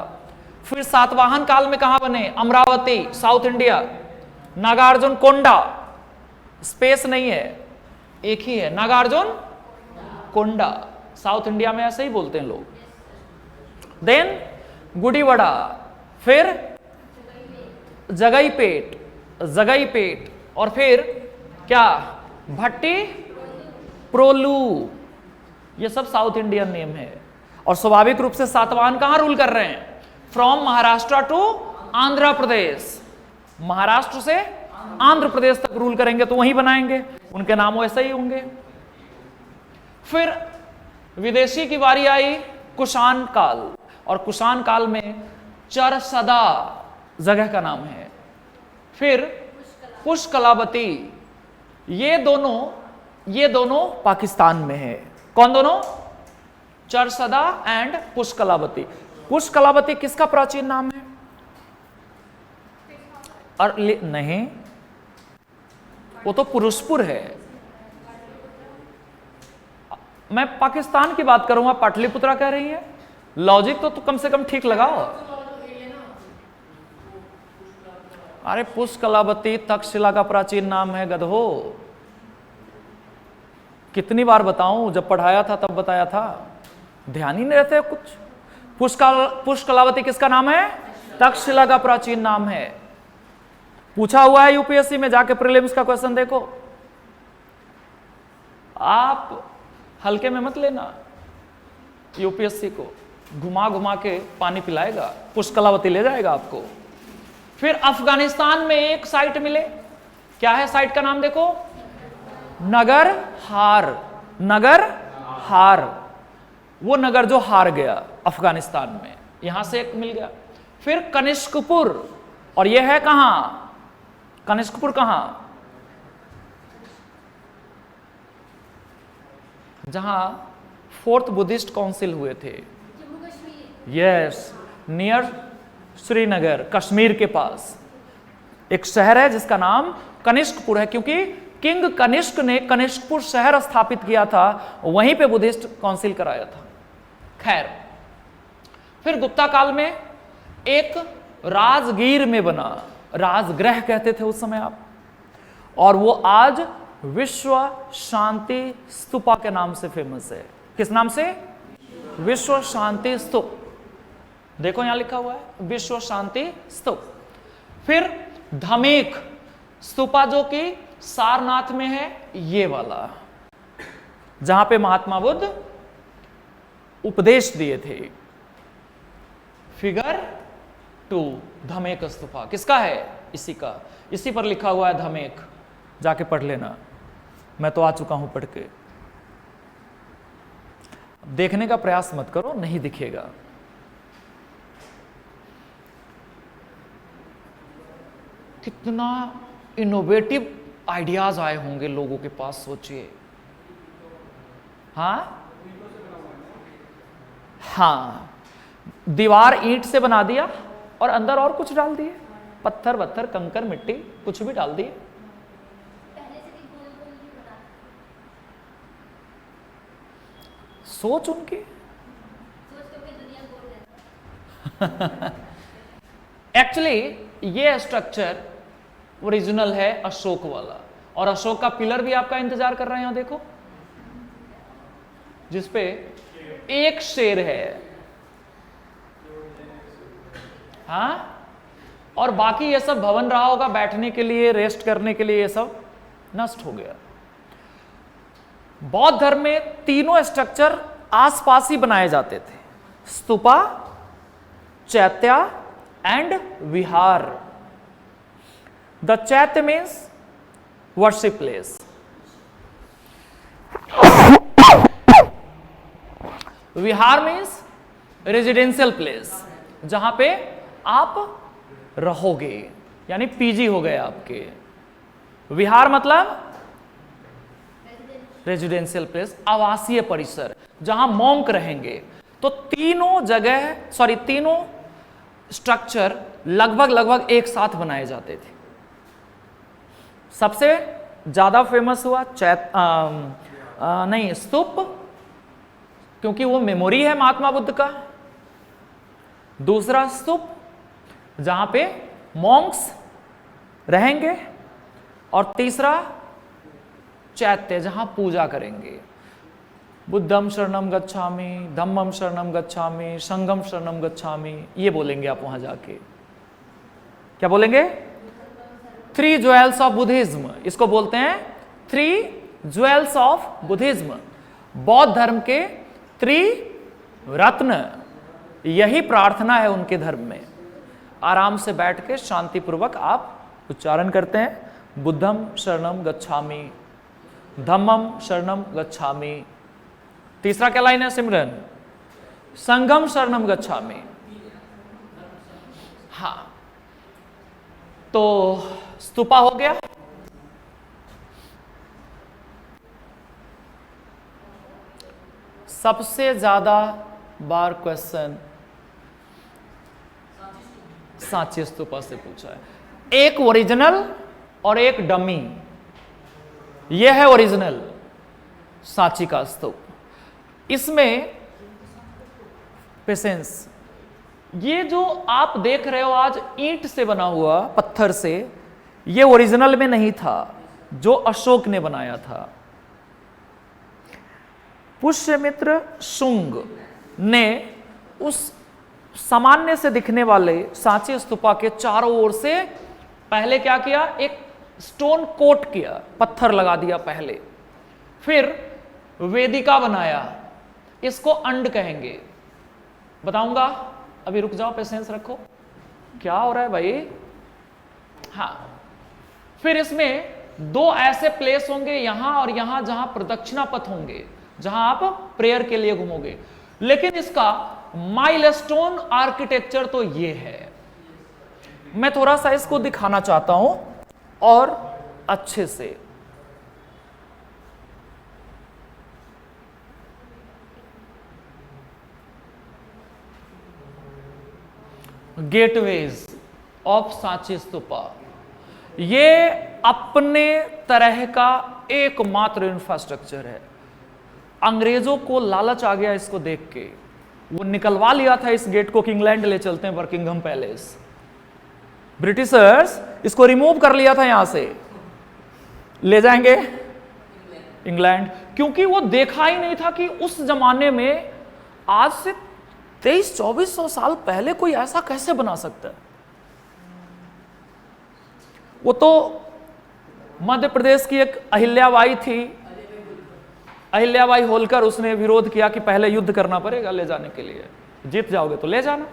फिर सातवाहन काल में कहां बने? Amaravati, South India. Nagarjuna Konda, space नहीं है, एक ही है, नागार्जुन कोंडा, साउथ इंडिया में ऐसे ही बोलते हैं लोग। देन गुड़ीवड़ा, फिर जगईपेट, जगईपेट, और फिर क्या? भट्टी प्रोलू। ये सब साउथ इंडियन नेम है। और स्वाभाविक रूप से सातवाहन कहां रूल कर रहे हैं? From Maharashtra to Andhra Pradesh. महाराष्ट्र से आंध्र प्रदेश तक रूल करेंगे तो वहीं बनाएंगे, उनके नाम वैसे ही होंगे। फिर विदेशी की बारी आई, कुषाण काल, और कुषाण काल में चरसदा जगह का नाम है। फिर पुष्कलावती, ये दोनों पाकिस्तान में है। कौन दोनों? चरसदा एंड पुष्कलावती। पुष्कलावती किसका प्राचीन नाम है? और नहीं, वो तो पुरुषपुर है। मैं पाकिस्तान की बात करूंगा, पाटलिपुत्रा कह रही है। लॉजिक तो कम से कम ठीक लगाओ। अरे पुष्कलावती तक्षशिला का प्राचीन नाम है, गधो। कितनी बार बताऊं, जब पढ़ाया था तब बताया था, ध्यान ही नहीं रहते कुछ। पुष्कलावती किसका नाम है? तक्षशिला का प्राचीन नाम है। पूछा हुआ है यूपीएससी में, जाके प्रीलिम्स का क्वेश्चन देखो। आप हल्के में मत लेना, यूपीएससी को घुमा घुमा के पानी पिलाएगा, पुष्कलावती ले जाएगा आपको। फिर अफगानिस्तान में एक साइट मिले, क्या है साइट का नाम? देखो, नगर हार। नगर हार, वो नगर जो हार गया अफगानिस्तान में, यहां से एक मिल गया। फिर कनिष्कपुर, और यह है कहां, कनिष्कपुर कहां, जहां फोर्थ बुद्धिस्ट काउंसिल हुए थे। यस, नियर श्रीनगर, कश्मीर के पास एक शहर है जिसका नाम कनिष्कपुर है, क्योंकि किंग कनिष्क ने कनिष्कपुर शहर स्थापित किया था, वहीं पे बुद्धिस्ट काउंसिल कराया था। खैर, फिर गुप्ता काल में एक राजगीर में बना, राजगृह कहते थे उस समय आप, और वो आज विश्व शांति स्तूपा के नाम से फेमस है। किस नाम से? विश्व शांति स्तूप। देखो यहां लिखा हुआ है विश्व शांति स्तूप। फिर धमेक स्तूपा जो कि सारनाथ में है, ये वाला, जहां पे महात्मा बुद्ध उपदेश दिए थे। फिगर 2 धमेक स्तूपा किसका है? इसी का, इसी पर लिखा हुआ है धमेक, जाके पढ़ लेना, मैं तो आ चुका हूं पढ़ के। देखने का प्रयास मत करो, नहीं दिखेगा। कितना इनोवेटिव आइडियाज आए होंगे लोगों के पास, सोचिए। हाँ हाँ, दीवार ईंट से बना दिया और अंदर और कुछ डाल दिए, पत्थर वत्थर कंकर मिट्टी कुछ भी डाल दिए। सोच उनकी एक्चुअली ये स्ट्रक्चर ओरिजिनल है अशोक वाला, और अशोक का पिलर भी आपका इंतजार कर रहे हैं, यहां देखो, जिसपे एक शेर है। हाँ, और बाकी ये सब भवन रहा होगा बैठने के लिए, रेस्ट करने के लिए, ये सब नष्ट हो गया। बौद्ध धर्म में तीनों स्ट्रक्चर आसपास ही बनाए जाते थे, स्तूपा, चैत्य एंड विहार। द चैत्य मीन्स वर्शिप प्लेस, विहार मीन्स रेजिडेंशियल प्लेस, जहां पे आप रहोगे, यानी पीजी हो गए आपके। विहार मतलब रेजिडेंशियल प्लेस, आवासीय परिसर, जहां मॉन्क रहेंगे। तो तीनों जगह, सॉरी तीनों स्ट्रक्चर लगभग एक साथ बनाए जाते थे। सबसे ज्यादा फेमस हुआ स्तूप, क्योंकि वो मेमोरी है महात्मा बुद्ध का। दूसरा स्तूप जहां पे मॉन्क्स रहेंगे, और तीसरा चैत्य जहां पूजा करेंगे। बुद्धम शरणम गच्छामि, धम्मम शरणम गच्छामि, संघम शरणम गच्छामि, ये बोलेंगे आप वहां जाके। क्या बोलेंगे? 3 ज्वेल्स ऑफ बुद्धिज्म, इसको बोलते हैं 3 ज्वेल्स ऑफ बुद्धिज्म, बौद्ध धर्म के 3 रत्न। यही प्रार्थना है उनके धर्म में। आराम से बैठ के शांतिपूर्वक आप उच्चारण करते हैं, बुद्धम शरणम गच्छामि, धम्मम शरणम गच्छामि। तीसरा क्या लाइन है सिमरन? संघम शरणम गच्छामि। हाँ, तो स्तूपा हो गया। सबसे ज्यादा बार क्वेश्चन सांची स्तूपा से पूछा है। एक ओरिजिनल और एक डमी। यह है ओरिजिनल सांची का स्तूप। इसमें पेशेंस, ये जो आप देख रहे हो आज ईंट से बना हुआ, पत्थर से, ये ओरिजिनल में नहीं था, जो अशोक ने बनाया था। पुष्यमित्र शुंग ने उस सामान्य से दिखने वाले सांची स्तूपा के चारों ओर से पहले क्या किया? एक स्टोन कोट किया, पत्थर लगा दिया पहले, फिर वेदिका बनाया। इसको अंड कहेंगे, बताऊंगा, अभी रुक जाओ, पेशेंस रखो। क्या हो रहा है भाई? हाँ, फिर इसमें 2 ऐसे प्लेस होंगे, यहां और यहां, जहां प्रदक्षिणा पथ होंगे, जहां आप प्रेयर के लिए घूमोगे। लेकिन इसका माइलस्टोन आर्किटेक्चर तो ये है। मैं थोड़ा सा इसको दिखाना चाहता हूं और अच्छे से। गेटवेज ऑफ सांची स्तूपा, ये अपने तरह का एकमात्र इंफ्रास्ट्रक्चर है। अंग्रेजों को लालच आ गया इसको देख के, वो निकलवा लिया था इस गेट को, इंग्लैंड ले चलते हैं बकिंघम पैलेस। ब्रिटिशर्स इसको रिमूव कर लिया था यहां से, ले जाएंगे इंग्लैंड, क्योंकि वो देखा ही नहीं था कि उस जमाने में आज से 2300-2400 साल पहले कोई ऐसा कैसे बना सकता है। वो तो मध्य प्रदेश की एक अहिल्याबाई थी, अहिल्याबाई होलकर, उसने विरोध किया कि पहले युद्ध करना पड़ेगा ले जाने के लिए, जीत जाओगे तो ले जाना,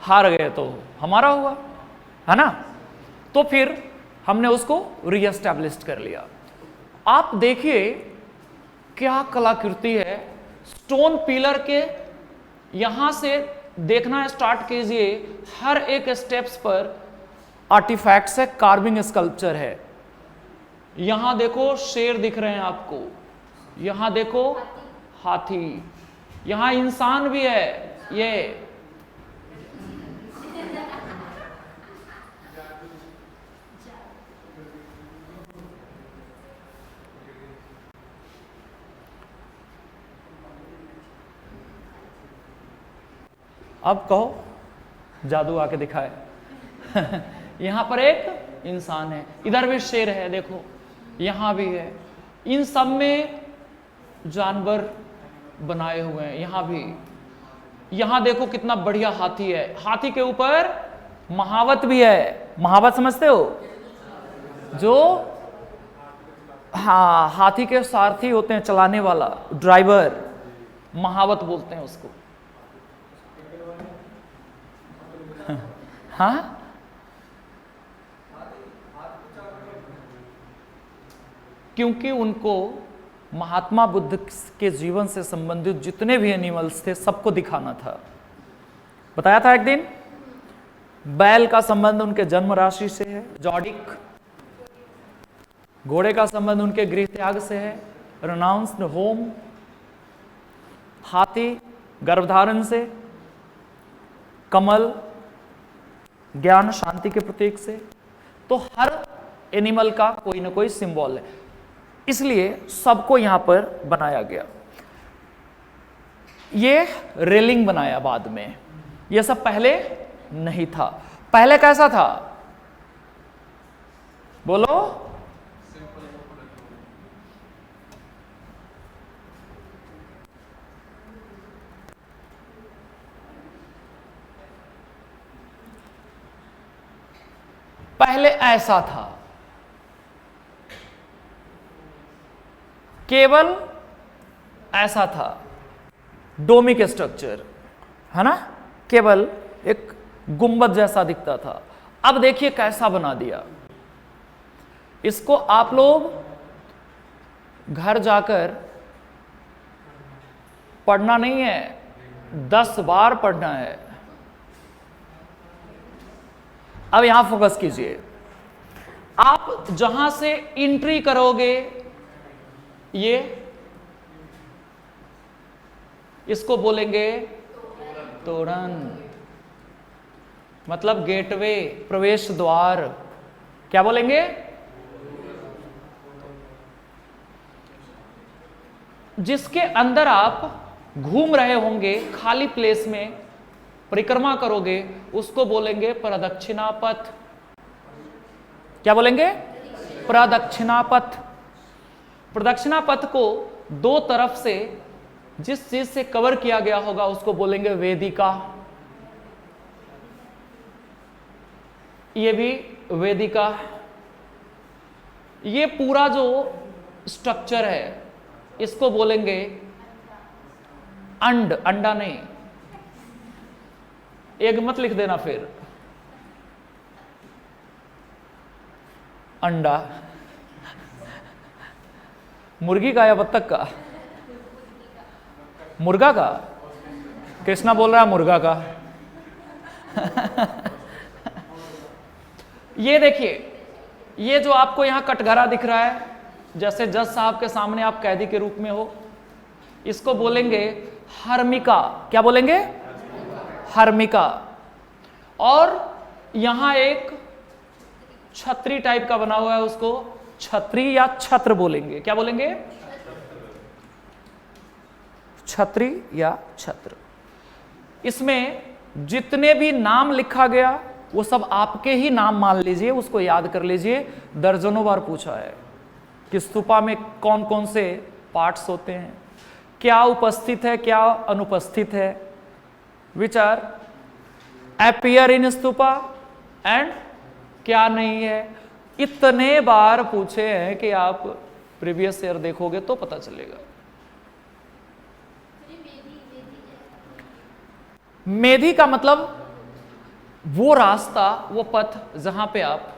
हार गए तो हमारा हुआ, है ना। तो फिर हमने उसको रीएस्टैब्लिश कर लिया। आप देखिए क्या कलाकृति है, स्टोन पिलर के यहां से देखना स्टार्ट कीजिए, हर एक स्टेप्स पर आर्टिफैक्ट्स है, कार्विंग स्कल्पचर है। यहां देखो शेर दिख रहे हैं आपको, यहां देखो हाथी, यहां इंसान भी है। ये अब कहो जादू आके दिखाए। यहां पर एक इंसान है, इधर भी शेर है, देखो यहां भी है, इन सब में जानवर बनाए हुए हैं। यहां भी, यहां देखो कितना बढ़िया हाथी है, हाथी के ऊपर महावत भी है। महावत समझते हो, जो हाँ हाथी के सारथी होते हैं, चलाने वाला ड्राइवर, महावत बोलते हैं उसको। हाँ क्योंकि उनको महात्मा बुद्ध के जीवन से संबंधित जितने भी एनिमल्स थे सबको दिखाना था। बताया था एक दिन, बैल का संबंध उनके जन्म राशि से है, जॉडिक। घोड़े का संबंध उनके गृह त्याग से है, रेनाउंस्ड होम। हाथी गर्भधारण से, कमल ज्ञान शांति के प्रतीक से। तो हर एनिमल का कोई ना कोई सिंबल है, इसलिए सबको यहां पर बनाया गया। ये रेलिंग बनाया बाद में, ये सब पहले नहीं था। पहले कैसा था बोलो? पहले ऐसा था, केवल ऐसा था, डोमिक स्ट्रक्चर, है ना, केवल एक गुंबद जैसा दिखता था। अब देखिए कैसा बना दिया इसको। आप लोग घर जाकर पढ़ना नहीं है, 10 बार पढ़ना है। अब यहां फोकस कीजिए, आप जहां से एंट्री करोगे, ये इसको बोलेंगे तोरण, मतलब गेटवे, प्रवेश द्वार। क्या बोलेंगे? जिसके अंदर आप घूम रहे होंगे, खाली प्लेस में परिक्रमा करोगे, उसको बोलेंगे प्रदक्षिणा पथ। क्या बोलेंगे? प्रदक्षिणा पथ। प्रदक्षिणा पथ को दो तरफ से जिस चीज से कवर किया गया होगा उसको बोलेंगे वेदिका। ये भी वेदिका। ये पूरा जो स्ट्रक्चर है इसको बोलेंगे अंड। अंडा नहीं, एक मत लिख देना फिर, अंडा। मुर्गी का या बत्तख का? मुर्गा का। कृष्णा बोल रहा है मुर्गा का। ये देखिए, ये जो आपको यहां कटघरा दिख रहा है, जैसे जज साहब के सामने आप कैदी के रूप में हो, इसको बोलेंगे हर्मिका। क्या बोलेंगे? हर्मिका। और यहां एक छतरी टाइप का बना हुआ है, उसको छतरी या छत्र बोलेंगे। क्या बोलेंगे? छतरी या छत्र। इसमें जितने भी नाम लिखा गया वो सब आपके ही नाम मान लीजिए, उसको याद कर लीजिए। दर्जनों बार पूछा है कि स्तूपा में कौन कौन से पार्ट्स होते हैं, क्या उपस्थित है, क्या अनुपस्थित है, which are appear in stupa and क्या नहीं है। इतने बार पूछे हैं कि आप प्रीवियस ईयर देखोगे तो पता चलेगा। मेधी का मतलब वो रास्ता, वो पथ जहां पे आप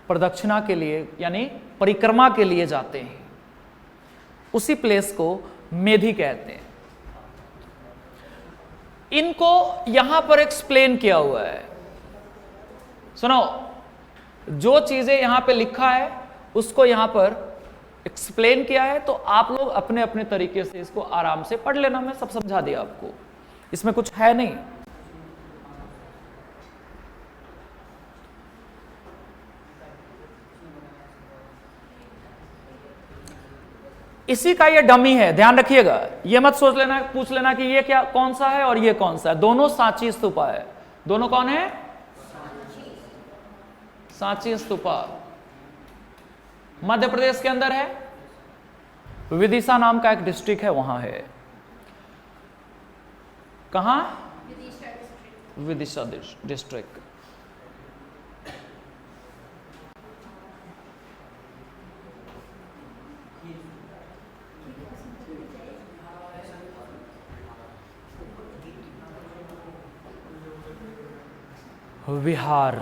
प्रदक्षिणा के लिए यानी परिक्रमा के लिए जाते हैं, उसी प्लेस को मेधी कहते हैं। इनको यहां पर एक्सप्लेन किया हुआ है। सुनो, जो चीजें यहां पे लिखा है उसको यहां पर एक्सप्लेन किया है, तो आप लोग अपने अपने तरीके से इसको आराम से पढ़ लेना। मैं सब समझा दिया आपको, इसमें कुछ है नहीं। इसी का ये डमी है, ध्यान रखिएगा। ये मत सोच लेना, पूछ लेना कि ये क्या कौन सा है और ये कौन सा है। दोनों सांची स्तूपा है। दोनों कौन है? सांची स्तूपा मध्य प्रदेश के अंदर है। विदिशा नाम का एक डिस्ट्रिक्ट है, वहां है। कहां? विदिशा डिस्ट्रिक्ट। विहार।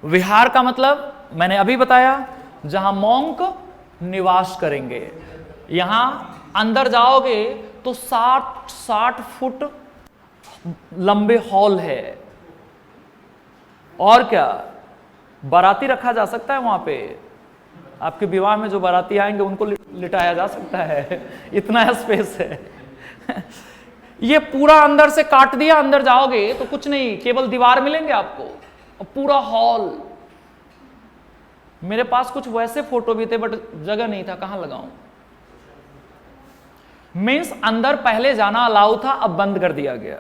विहार का मतलब मैंने अभी बताया, जहां मॉन्क निवास करेंगे। यहां अंदर जाओगे तो 60 फुट लंबे हॉल है। और क्या, बाराती रखा जा सकता है वहां पे। आपके विवाह में जो बाराती आएंगे उनको लिटाया जा सकता है, इतना स्पेस है। ये पूरा अंदर से काट दिया, अंदर जाओगे तो कुछ नहीं, केवल दीवार मिलेंगे आपको और पूरा हॉल। मेरे पास कुछ वैसे फोटो भी थे बट जगह नहीं था, कहां लगाऊं। मीन्स अंदर पहले जाना अलाउ था, अब बंद कर दिया गया।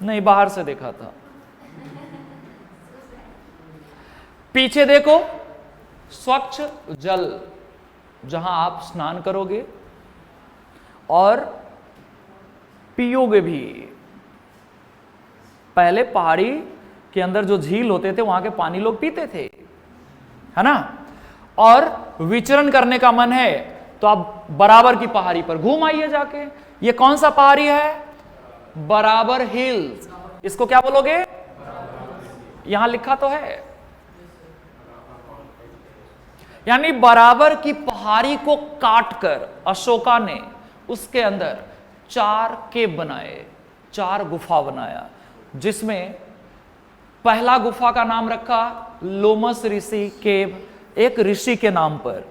नहीं, बाहर से देखा था। पीछे देखो, स्वच्छ जल, जहां आप स्नान करोगे और पियोगे भी। पहले पहाड़ी के अंदर जो झील होते थे वहां के पानी लोग पीते थे, है ना। और विचरण करने का मन है तो आप बराबर की पहाड़ी पर घूम आइए जाके। ये कौन सा पहाड़ी है? बराबर हिल्स। इसको क्या बोलोगे? यहां लिखा तो है, यानी बराबर की पहाड़ी को काटकर अशोका ने उसके अंदर 4 केव बनाए, 4 गुफा बनाया, जिसमें पहला गुफा का नाम रखा लोमस ऋषि केव, एक ऋषि के नाम पर।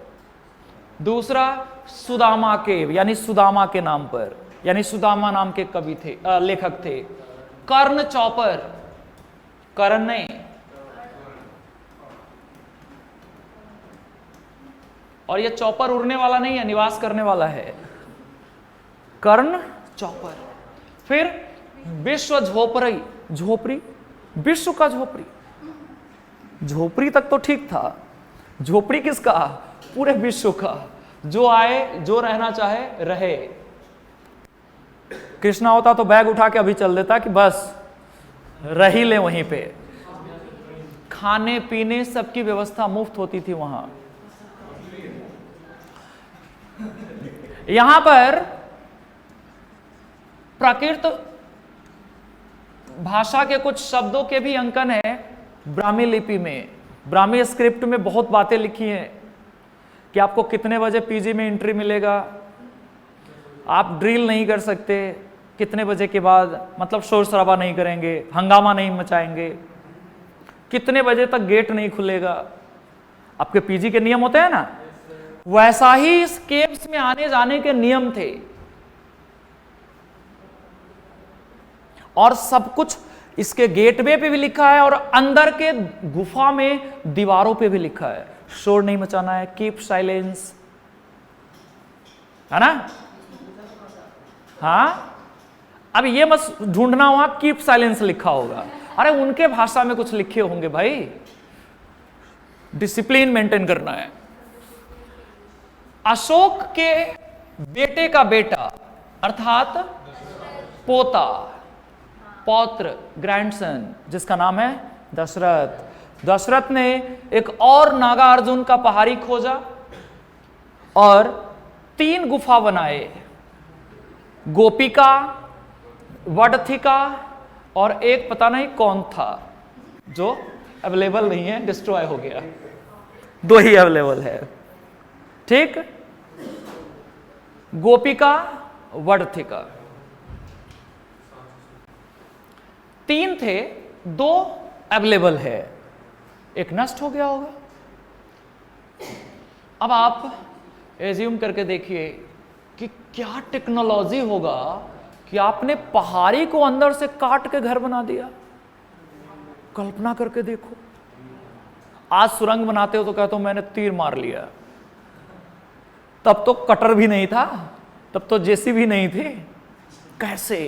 दूसरा सुदामा केव, यानी सुदामा के नाम पर, यानी सुदामा नाम के कवि थे, लेखक थे। कर्ण चौपर, कर्ण नहीं, और ये चौपर उड़ने वाला नहीं है, निवास करने वाला है। कर्ण चौपर। फिर विश्व झोपड़ी, झोपड़ी, विश्व का झोपड़ी। झोपड़ी तक तो ठीक था, झोपड़ी किसका? पूरे विश्व का। जो आए, जो रहना चाहे रहे। कृष्णा होता तो बैग उठा के अभी चल देता कि बस रह ही ले वहीं पे। खाने पीने सबकी व्यवस्था मुफ्त होती थी वहां। यहां पर प्राकृत भाषा के कुछ शब्दों के भी अंकन है ब्राह्मी लिपि में। ब्राह्मी स्क्रिप्ट में बहुत बातें लिखी हैं कि आपको कितने बजे पीजी में एंट्री मिलेगा, आप ड्रिल नहीं कर सकते, कितने बजे के बाद, मतलब शोर शराबा नहीं करेंगे, हंगामा नहीं मचाएंगे, कितने बजे तक गेट नहीं खुलेगा, आपके पीजी के नियम होते हैं ना, वैसा ही इस केव्स में आने जाने के नियम थे। और सब कुछ इसके गेटवे पे भी लिखा है और अंदर के गुफा में दीवारों पे भी लिखा है, शोर नहीं मचाना है, कीप साइलेंस, है ना। हाँ, अब ये मत ढूंढना वहां कीप साइलेंस लिखा होगा, अरे उनके भाषा में कुछ लिखे होंगे भाई, डिसिप्लिन मेंटेन करना है। अशोक के बेटे का बेटा अर्थात पोता, पौत्र, ग्रैंडसन, जिसका नाम है दशरथ। दशरथ ने एक और नागार्जुन का पहाड़ी खोजा और 3 गुफा बनाए, गोपिका, वडथिका और एक पता नहीं कौन था जो अवेलेबल नहीं है, डिस्ट्रॉय हो गया, 2 ही अवेलेबल है, ठीक। गोपिका, वडथिका 3 थे, 2 अवेलेबल है, एक नष्ट हो गया होगा। अब आप एज्यूम करके देखिए कि क्या टेक्नोलॉजी होगा कि आपने पहाड़ी को अंदर से काट के घर बना दिया। कल्पना करके देखो, आज सुरंग बनाते हो तो कहते हो मैंने तीर मार लिया, तब तो कटर भी नहीं था, तब तो जेसीबी नहीं थे, कैसे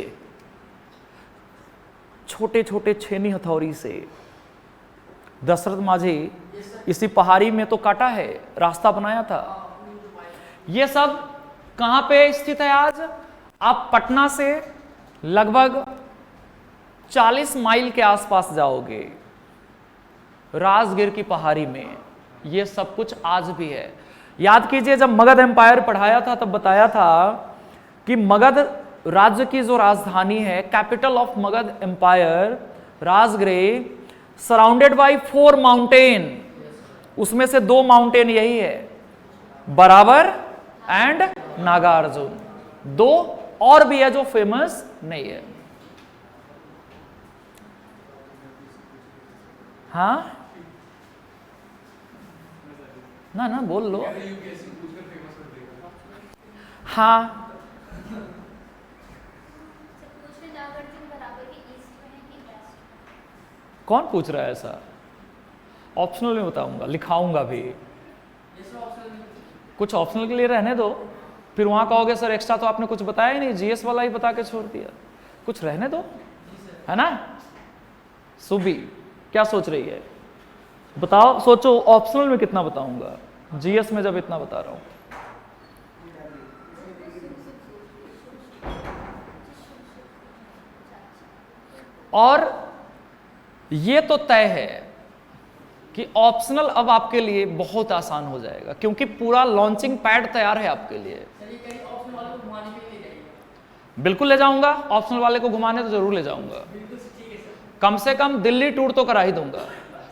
छोटे छोटे छेनी हथौड़ी से। दशरथ माझी इसी पहाड़ी में तो काटा है, रास्ता बनाया था। ये सब कहां पे स्थित है आज? आप पटना से लगभग 40 माइल के आसपास जाओगे, राजगीर की पहाड़ी में ये सब कुछ आज भी है। याद कीजिए, जब मगध एम्पायर पढ़ाया था तब बताया था कि मगध राज्य की जो राजधानी है, capital of Magadha empire Rajgriha, surrounded by 4 mountain, उसमें से 2 माउंटेन यही है, बराबर एंड नागार्जुन। 2 और भी है जो फेमस नहीं है। हाँ ना ना बोल लो। हाँ कौन पूछ रहा है ऐसा? ऑप्शनल में बताऊंगा, लिखाऊंगा भी। कुछ ऑप्शनल के लिए रहने दो, फिर वहां कहोगे सर एक्स्ट्रा तो आपने कुछ बताया ही नहीं, जीएस वाला ही बता के छोड़ दिया। कुछ रहने दो, है ना। सुबी क्या सोच रही है बताओ, सोचो ऑप्शनल में कितना बताऊंगा, जीएस में जब इतना बता रहा हूं। और ये तो तय है कि ऑप्शनल अब आपके लिए बहुत आसान हो जाएगा, क्योंकि पूरा लॉन्चिंग पैड तैयार है आपके लिए। बिल्कुल ले जाऊंगा, ऑप्शनल वाले को घुमाने तो जरूर ले जाऊंगा, कम से कम दिल्ली टूर तो करा ही दूंगा,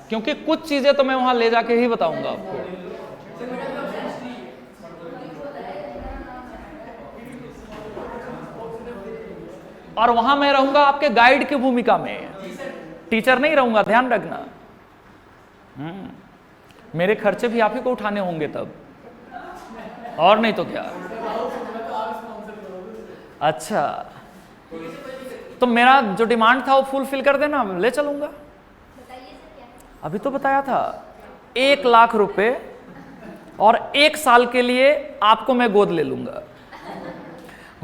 क्योंकि कुछ चीजें तो मैं वहां ले जाके ही बताऊंगा आपको। और वहां मैं रहूंगा आपके गाइड की भूमिका में, टीचर नहीं रहूंगा, ध्यान रखना। मेरे खर्चे भी आप ही को उठाने होंगे तब, और नहीं तो क्या। अच्छा, तो मेरा जो डिमांड था वो फुलफिल कर देना, ले चलूंगा। अभी तो बताया था 1 लाख रुपए और 1 साल के लिए आपको मैं गोद ले लूंगा,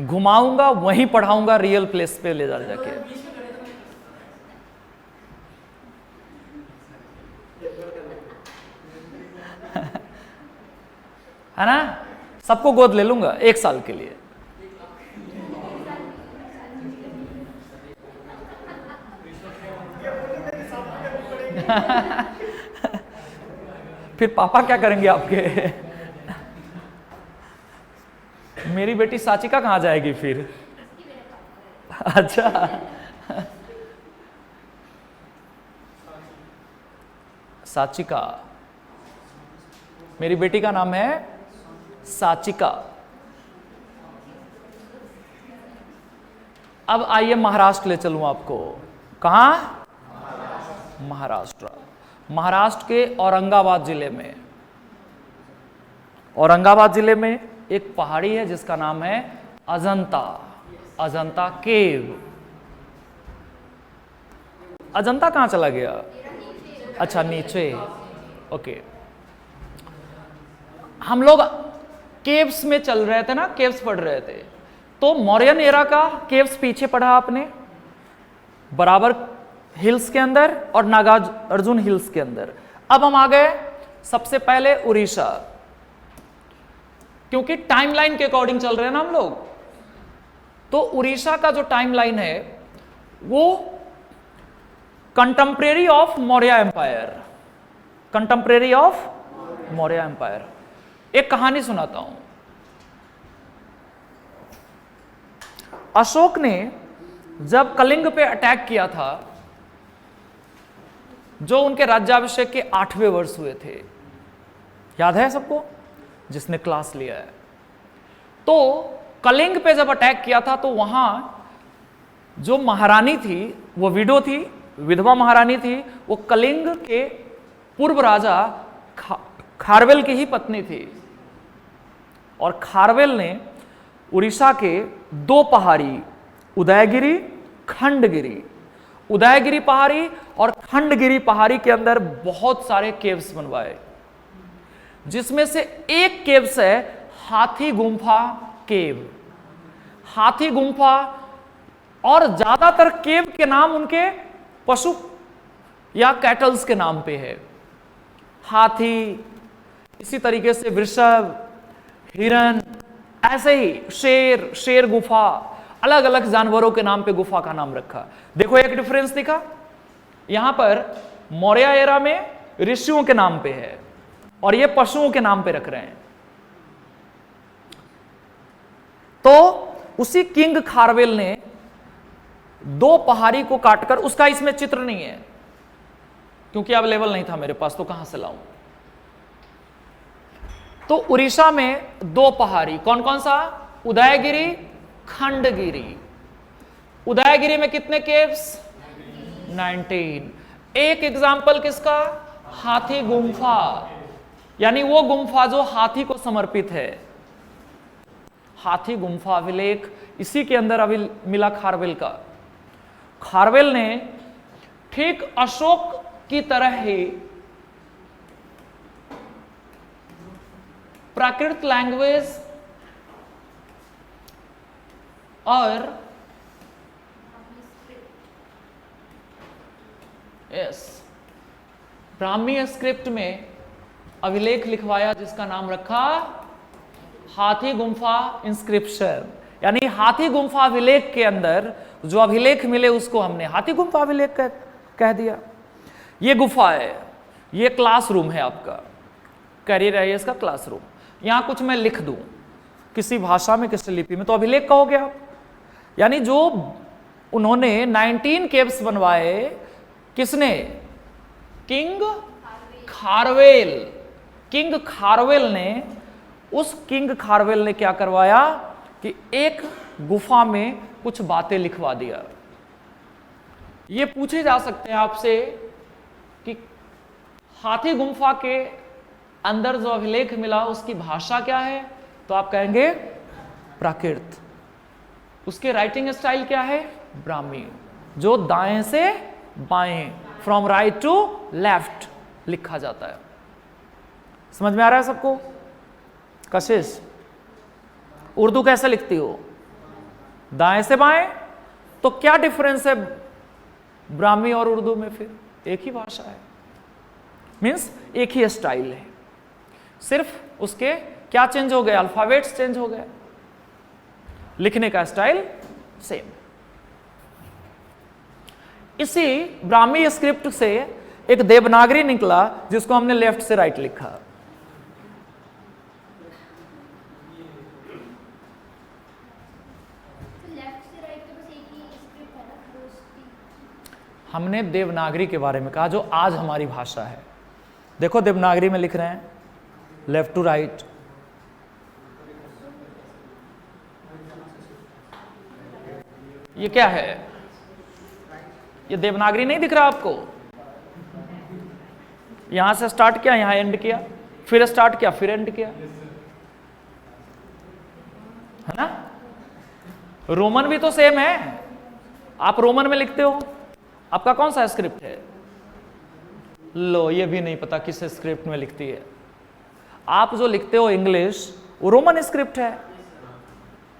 घुमाऊंगा, वहीं पढ़ाऊंगा, रियल प्लेस पे ले जा जाके। है ना, सबको गोद ले लूंगा 1 साल के लिए। फिर पापा क्या करेंगे आपके? मेरी बेटी साचिका कहां जाएगी फिर? अच्छा, साचिका, मेरी बेटी का नाम है साचिका। अब आइए महाराष्ट्र ले चलूं आपको। कहां? महाराष्ट्र। महाराष्ट्र के औरंगाबाद जिले में, औरंगाबाद जिले में एक पहाड़ी है जिसका नाम है अजंता, अजंता केव। अजंता कहां चला गया? अच्छा नीचे, ओके। हम लोग केव्स में चल रहे थे ना, केव्स पढ़ रहे थे, तो मौर्यन एरा का केव्स पीछे पढ़ा आपने, बराबर हिल्स के अंदर और नागार्जुन हिल्स के अंदर। अब हम आ गए सबसे पहले उड़ीसा, क्योंकि टाइमलाइन के अकॉर्डिंग चल रहे हैं ना हम लोग। तो उड़ीसा का जो टाइमलाइन है वो contemporary of Maurya empire, contemporary of Maurya empire. एक कहानी सुनाता हूं। अशोक ने जब कलिंग पे अटैक किया था, जो उनके राज्याभिषेक के 8वें वर्ष हुए थे, याद है सबको जिसने क्लास लिया है? तो कलिंग पे जब अटैक किया था तो वहां जो महारानी थी वो विडो थी, विधवा महारानी थी, वो कलिंग के पूर्व राजा खारवेल की ही पत्नी थी। और खारवेल ने उड़ीसा के 2 पहाड़ी, उदयगिरी, खंडगिरी, उदयगिरी पहाड़ी और खंडगिरी पहाड़ी के अंदर बहुत सारे केव्स बनवाए, जिसमें से एक केव्स है हाथी गुम्फा केव। हाथी गुम्फा, और ज्यादातर केव के नाम उनके पशु या कैटल्स के नाम पे है। हाथी, इसी तरीके से वृषभ, हिरन, ऐसे ही शेर, शेर गुफा, अलग अलग जानवरों के नाम पे गुफा का नाम रखा। देखो एक डिफरेंस दिखा, यहां पर मौर्य एरा में ऋषियों के नाम पे है और ये पशुओं के नाम पे रख रहे हैं। तो उसी किंग खारवेल ने 2 पहाड़ी को काटकर, उसका इसमें चित्र नहीं है क्योंकि अवेलेबल नहीं था मेरे पास, तो कहां से लाऊं। तो उड़ीसा में 2 पहाड़ी, कौन कौन सा? उदयगिरी, खंडगिरी। उदयगिरी में कितने केव्स? 19। एक एग्जाम्पल किसका? हाथी गुम्फा, यानी वो गुम्फा जो हाथी को समर्पित है। हाथी गुम्फा अभिलेख इसी के अंदर अभी मिला खारवेल का। खारवेल ने ठीक अशोक की तरह ही प्राकृत लैंग्वेज और ब्राह्मी स्क्रिप्ट में अभिलेख लिखवाया जिसका नाम रखा हाथी गुम्फा इंस्क्रिप्शन। यानी हाथी गुम्फा अभिलेख के अंदर जो अभिलेख मिले उसको हमने हाथी गुम्फा अभिलेख कह दिया। ये गुफा है, ये क्लासरूम है आपका, करियर है इसका क्लासरूम। यहां कुछ मैं लिख दूं किसी भाषा में, किसी लिपि में, तो अभिलेख कहोगे आप। यानी जो उन्होंने 19 केव्स बनवाए, किसने? किंग खारवेल। किंग खारवेल ने, उस किंग खारवेल ने क्या करवाया कि एक गुफा में कुछ बातें लिखवा दिया। ये पूछे जा सकते हैं आपसे कि हाथी गुम्फा के अंदर जो अभिलेख मिला उसकी भाषा क्या है, तो आप कहेंगे प्राकृत। उसके राइटिंग स्टाइल क्या है? ब्राह्मी, जो दाएं से बाएं, फ्रॉम राइट टू लेफ्ट लिखा जाता है। समझ में आ रहा है सबको? कशिश, उर्दू कैसे लिखती हो? दाएं से बाएं। तो क्या डिफरेंस है ब्राह्मी और उर्दू में? फिर एक ही भाषा है, मीन्स एक ही स्टाइल है, सिर्फ उसके क्या चेंज हो गए? अल्फाबेट्स चेंज हो गए, लिखने का स्टाइल सेम। इसी ब्राह्मी स्क्रिप्ट से एक देवनागरी निकला जिसको हमने लेफ्ट से राइट लिखा। हमने देवनागरी के बारे में कहा जो आज हमारी भाषा है। देखो देवनागरी में लिख रहे हैं लेफ्ट टू राइट। ये क्या है? ये देवनागरी नहीं दिख रहा आपको? यहां से स्टार्ट किया, यहां एंड किया, फिर स्टार्ट किया, फिर एंड किया, है ना। रोमन भी तो सेम है, आप रोमन में लिखते हो, आपका कौन सा स्क्रिप्ट है? लो, ये भी नहीं पता किस स्क्रिप्ट में लिखती है। आप जो लिखते हो इंग्लिश, वो रोमन स्क्रिप्ट है,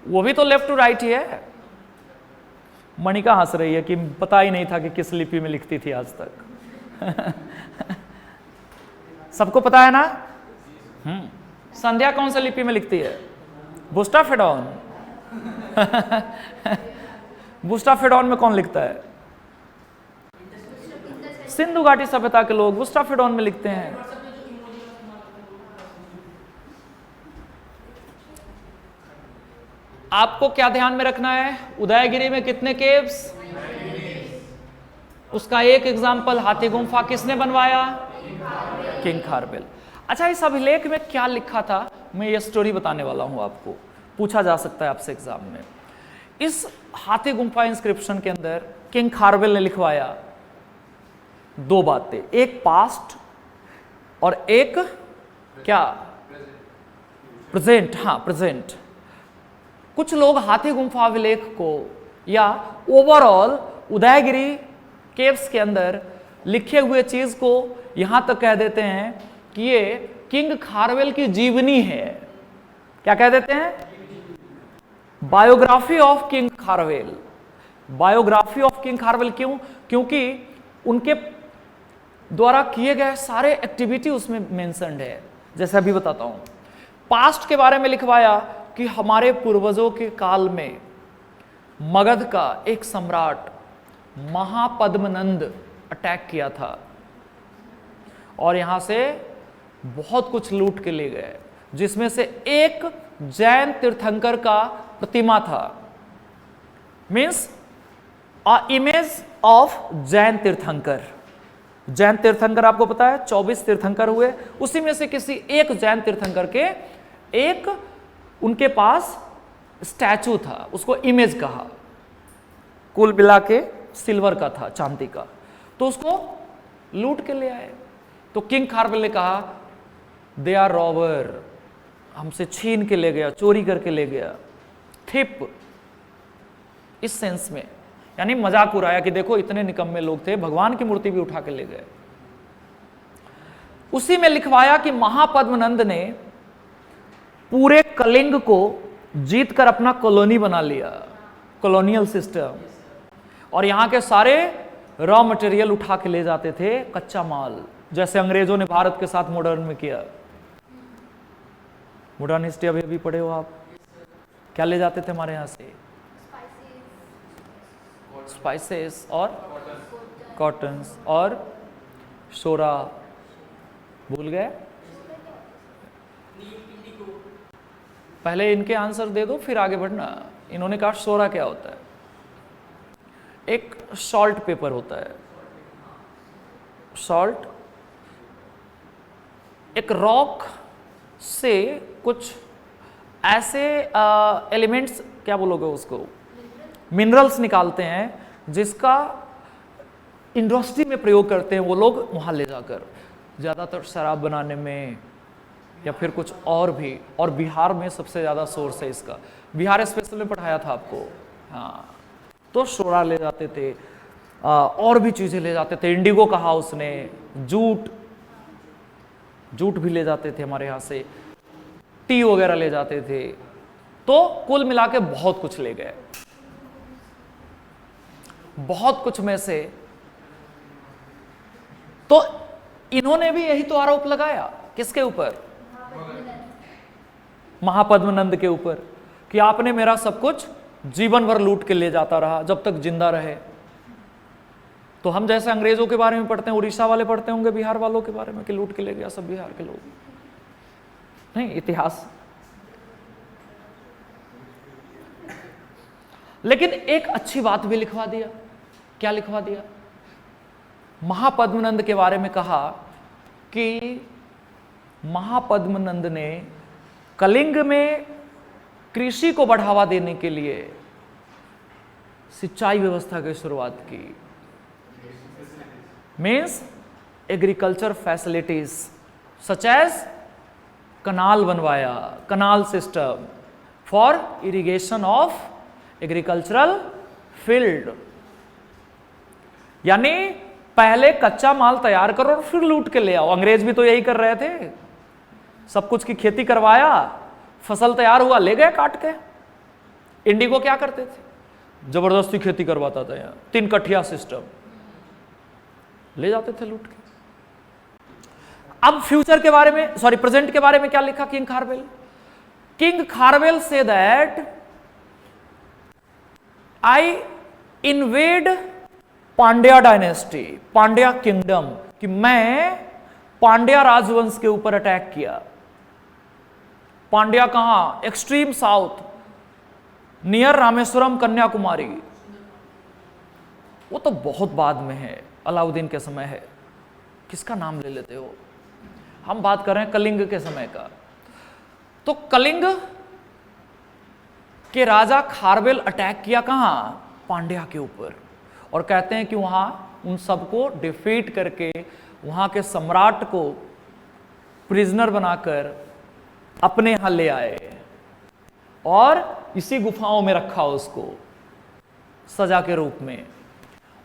वो भी तो लेफ्ट टू राइट ही है। मणिका हंस रही है कि पता ही नहीं था कि किस लिपि में लिखती थी आज तक। सबको पता है ना? संध्या कौन सा लिपि में लिखती है? बुस्टाफेडॉन। बुस्टाफेडॉन में कौन लिखता है? सिंधु घाटी सभ्यता के लोग बुस्टाफेडॉन में लिखते हैं। आपको क्या ध्यान में रखना है? उदयगिरी में कितने केव्स? उसका एक एग्जाम्पल हाथी गुम्फा किसने बनवाया? किंग खारवेल। अच्छा, इस अभिलेख में क्या लिखा था? मैं ये स्टोरी बताने वाला हूं आपको, पूछा जा सकता है आपसे एग्जाम में। इस हाथी गुम्फा इंस्क्रिप्शन के अंदर किंग खारवेल ने लिखवाया दो बातें, एक पास्ट और एक क्या? प्रेजेंट। हाँ, प्रेजेंट। कुछ लोग हाथी गुम्फा अभिलेख को या ओवरऑल उदयगिरी केव्स के अंदर लिखे हुए चीज को यहां तक कह देते हैं कि ये किंग खारवेल की जीवनी है। क्या कह देते हैं? Biography of king Kharavela. Biography of king Kharavela क्यों? क्योंकि उनके द्वारा किए गए सारे एक्टिविटी उसमें मेंशन्ड है। जैसे अभी बताता हूं, पास्ट के बारे में लिखवाया कि हमारे पूर्वजों के काल में मगध का एक सम्राट महापद्मनंद अटैक किया था और यहां से बहुत कुछ लूट के ले गए, जिसमें से एक जैन तीर्थंकर का प्रतिमा था। Means a image of Jain तीर्थंकर। जैन तीर्थंकर आपको पता है 24 तीर्थंकर हुए, उसी में से किसी एक जैन तीर्थंकर के एक उनके पास स्टैचू था, उसको इमेज कहा। कुल मिला के सिल्वर का था, चांदी का, तो उसको लूट के ले आए। तो किंग खारवेल ने कहा दे आर रॉबर, हमसे छीन के ले गया, चोरी करके ले गया। थिप इस सेंस में, यानी मजाक उड़ाया कि देखो इतने निकम्मे लोग थे, भगवान की मूर्ति भी उठा के ले गए। उसी में लिखवाया कि महापद्मनंद ने पूरे कलिंग को जीत कर अपना कॉलोनी बना लिया, कॉलोनियल सिस्टम, और यहां के सारे रॉ मटेरियल उठा के ले जाते थे, कच्चा माल, जैसे अंग्रेजों ने भारत के साथ मॉडर्न में किया। मॉडर्न हिस्ट्री अभी अभी पढ़े हो आप? क्या ले जाते थे हमारे यहां से? स्पाइसेस और कॉटन्स और सोरा। भूल गए? पहले इनके आंसर दे दो फिर आगे बढ़ना। इन्होंने कहा सोरा क्या होता है? एक सॉल्ट पेपर होता है। सॉल्ट एक रॉक से कुछ ऐसे एलिमेंट्स, क्या बोलोगे उसको, मिनरल्स निकालते हैं, जिसका इंडस्ट्री में प्रयोग करते हैं वो लोग वहां ले जाकर, ज़्यादातर शराब बनाने में या फिर कुछ और भी। और बिहार में सबसे ज़्यादा सोर्स है इसका, बिहार स्पेशल में पढ़ाया था आपको। हाँ, तो सोरा ले जाते थे, और भी चीज़ें ले जाते थे। इंडिगो कहा उसने, जूट, जूट भी ले जाते थे हमारे यहाँ से, टी वगैरह ले जाते थे। तो कुल मिला के बहुत कुछ ले गए। बहुत कुछ में से तो इन्होंने भी यही तो आरोप लगाया, किसके ऊपर? महापद्मनंद के ऊपर, कि आपने मेरा सब कुछ जीवन भर लूट के ले जाता रहा जब तक जिंदा रहे। तो हम जैसे अंग्रेजों के बारे में पढ़ते हैं, उड़ीसा वाले पढ़ते होंगे बिहार वालों के बारे में कि लूट के ले गया सब बिहार के लोग, नहीं, इतिहास। लेकिन एक अच्छी बात भी लिखवा दिया। क्या लिखवा दिया? महापद्मनंद के बारे में कहा कि महापद्मनंद ने कलिंग में कृषि को बढ़ावा देने के लिए सिंचाई व्यवस्था की शुरुआत की। Means agriculture facilities such as canal बनवाया, canal system for irrigation of agricultural field. यानी पहले कच्चा माल तैयार करो और फिर लूट के ले आओ। अंग्रेज भी तो यही कर रहे थे, सब कुछ की खेती करवाया, फसल तैयार हुआ ले गए काट के। इंडिगो क्या करते थे, जबरदस्ती खेती करवाता था, यहाँ 3 कठिया सिस्टम, ले जाते थे लूट के। अब फ्यूचर के बारे में, सॉरी प्रेजेंट के बारे में क्या लिखा king Kharavela? King Kharavela say that I invade Pandya dynasty, Pandya kingdom, कि मैं पांड्या राजवंश के ऊपर अटैक किया। पांड्या कहां? Extreme south, near Rameswaram, Kanyakumari. वो तो बहुत बाद में है, अलाउद्दीन के समय है, किसका नाम ले लेते हो? हम बात कर रहे हैं कलिंग के समय का। तो कलिंग के राजा खारवेल अटैक किया कहां? पांड्या के ऊपर, और कहते हैं कि वहां उन सबको डिफीट करके वहां के सम्राट को प्रिजनर बनाकर अपने यहां ले आए और इसी गुफाओं में रखा उसको सजा के रूप में।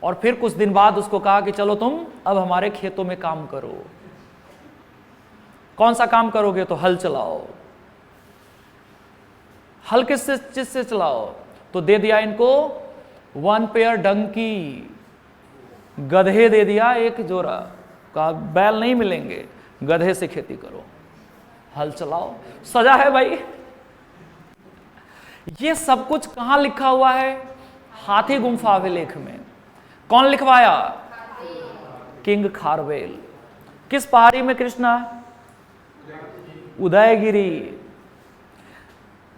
और फिर कुछ दिन बाद उसको कहा कि चलो तुम अब हमारे खेतों में काम करो। कौन सा काम करोगे? तो हल चलाओ। हल किससे चीज से चलाओ? तो दे दिया इनको 1 पेयर डंकी, गधे दे दिया 1 जोड़ा, कहा बैल नहीं मिलेंगे, गधे से खेती करो, हल चलाओ, सजा है भाई। ये सब कुछ कहां लिखा हुआ है? हाथी गुम्फा अभिलेख में। कौन लिखवाया? किंग खारवेल। किस पहाड़ी में कृष्णा? उदयगिरी।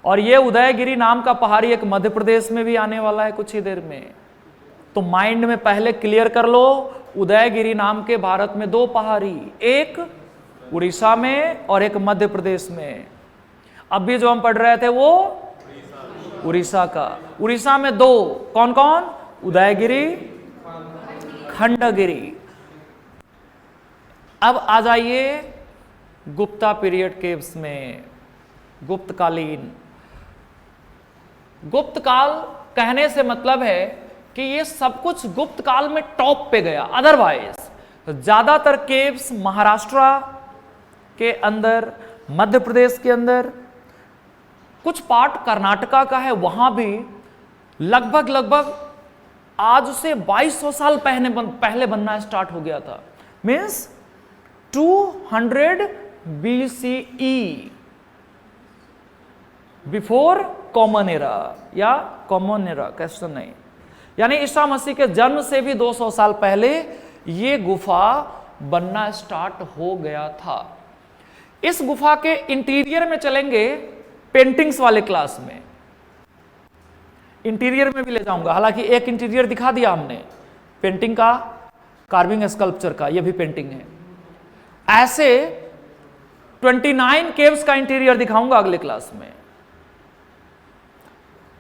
और ये उदयगिरी नाम का पहाड़ी एक मध्य प्रदेश में भी आने वाला है कुछ ही देर में। तो माइंड में पहले क्लियर कर लो, उदयगिरी नाम के भारत में 2 पहाड़ी, एक उड़ीसा में और एक मध्य प्रदेश में। अभी जो हम पढ़ रहे थे वो उड़ीसा का। उड़ीसा में 2, कौन कौन? उदयगिरी, खंडगिरी। अब आ जाइए गुप्ता पीरियड केव्स में, गुप्तकालीन। गुप्त काल कहने से मतलब है कि ये सब कुछ गुप्त काल में टॉप पे गया। अदरवाइज ज्यादातर केव्स महाराष्ट्र के अंदर, मध्य प्रदेश के अंदर, कुछ पार्ट कर्नाटका का है, वहां भी लगभग आज से 2200 साल पहले बनना स्टार्ट हो गया था। Means 200 BCE, before common era या कॉमन एरा, क्वेश्चन नहीं, यानी ईसा मसीह के जन्म से भी 200 साल पहले ये गुफा बनना स्टार्ट हो गया था। इस गुफा के इंटीरियर में चलेंगे पेंटिंग्स वाले क्लास में, इंटीरियर में भी ले जाऊंगा। हालांकि एक इंटीरियर दिखा दिया हमने पेंटिंग का, कार्विंग स्कल्पचर का, ये भी पेंटिंग है। ऐसे 29 केव्स का इंटीरियर दिखाऊंगा अगले क्लास में।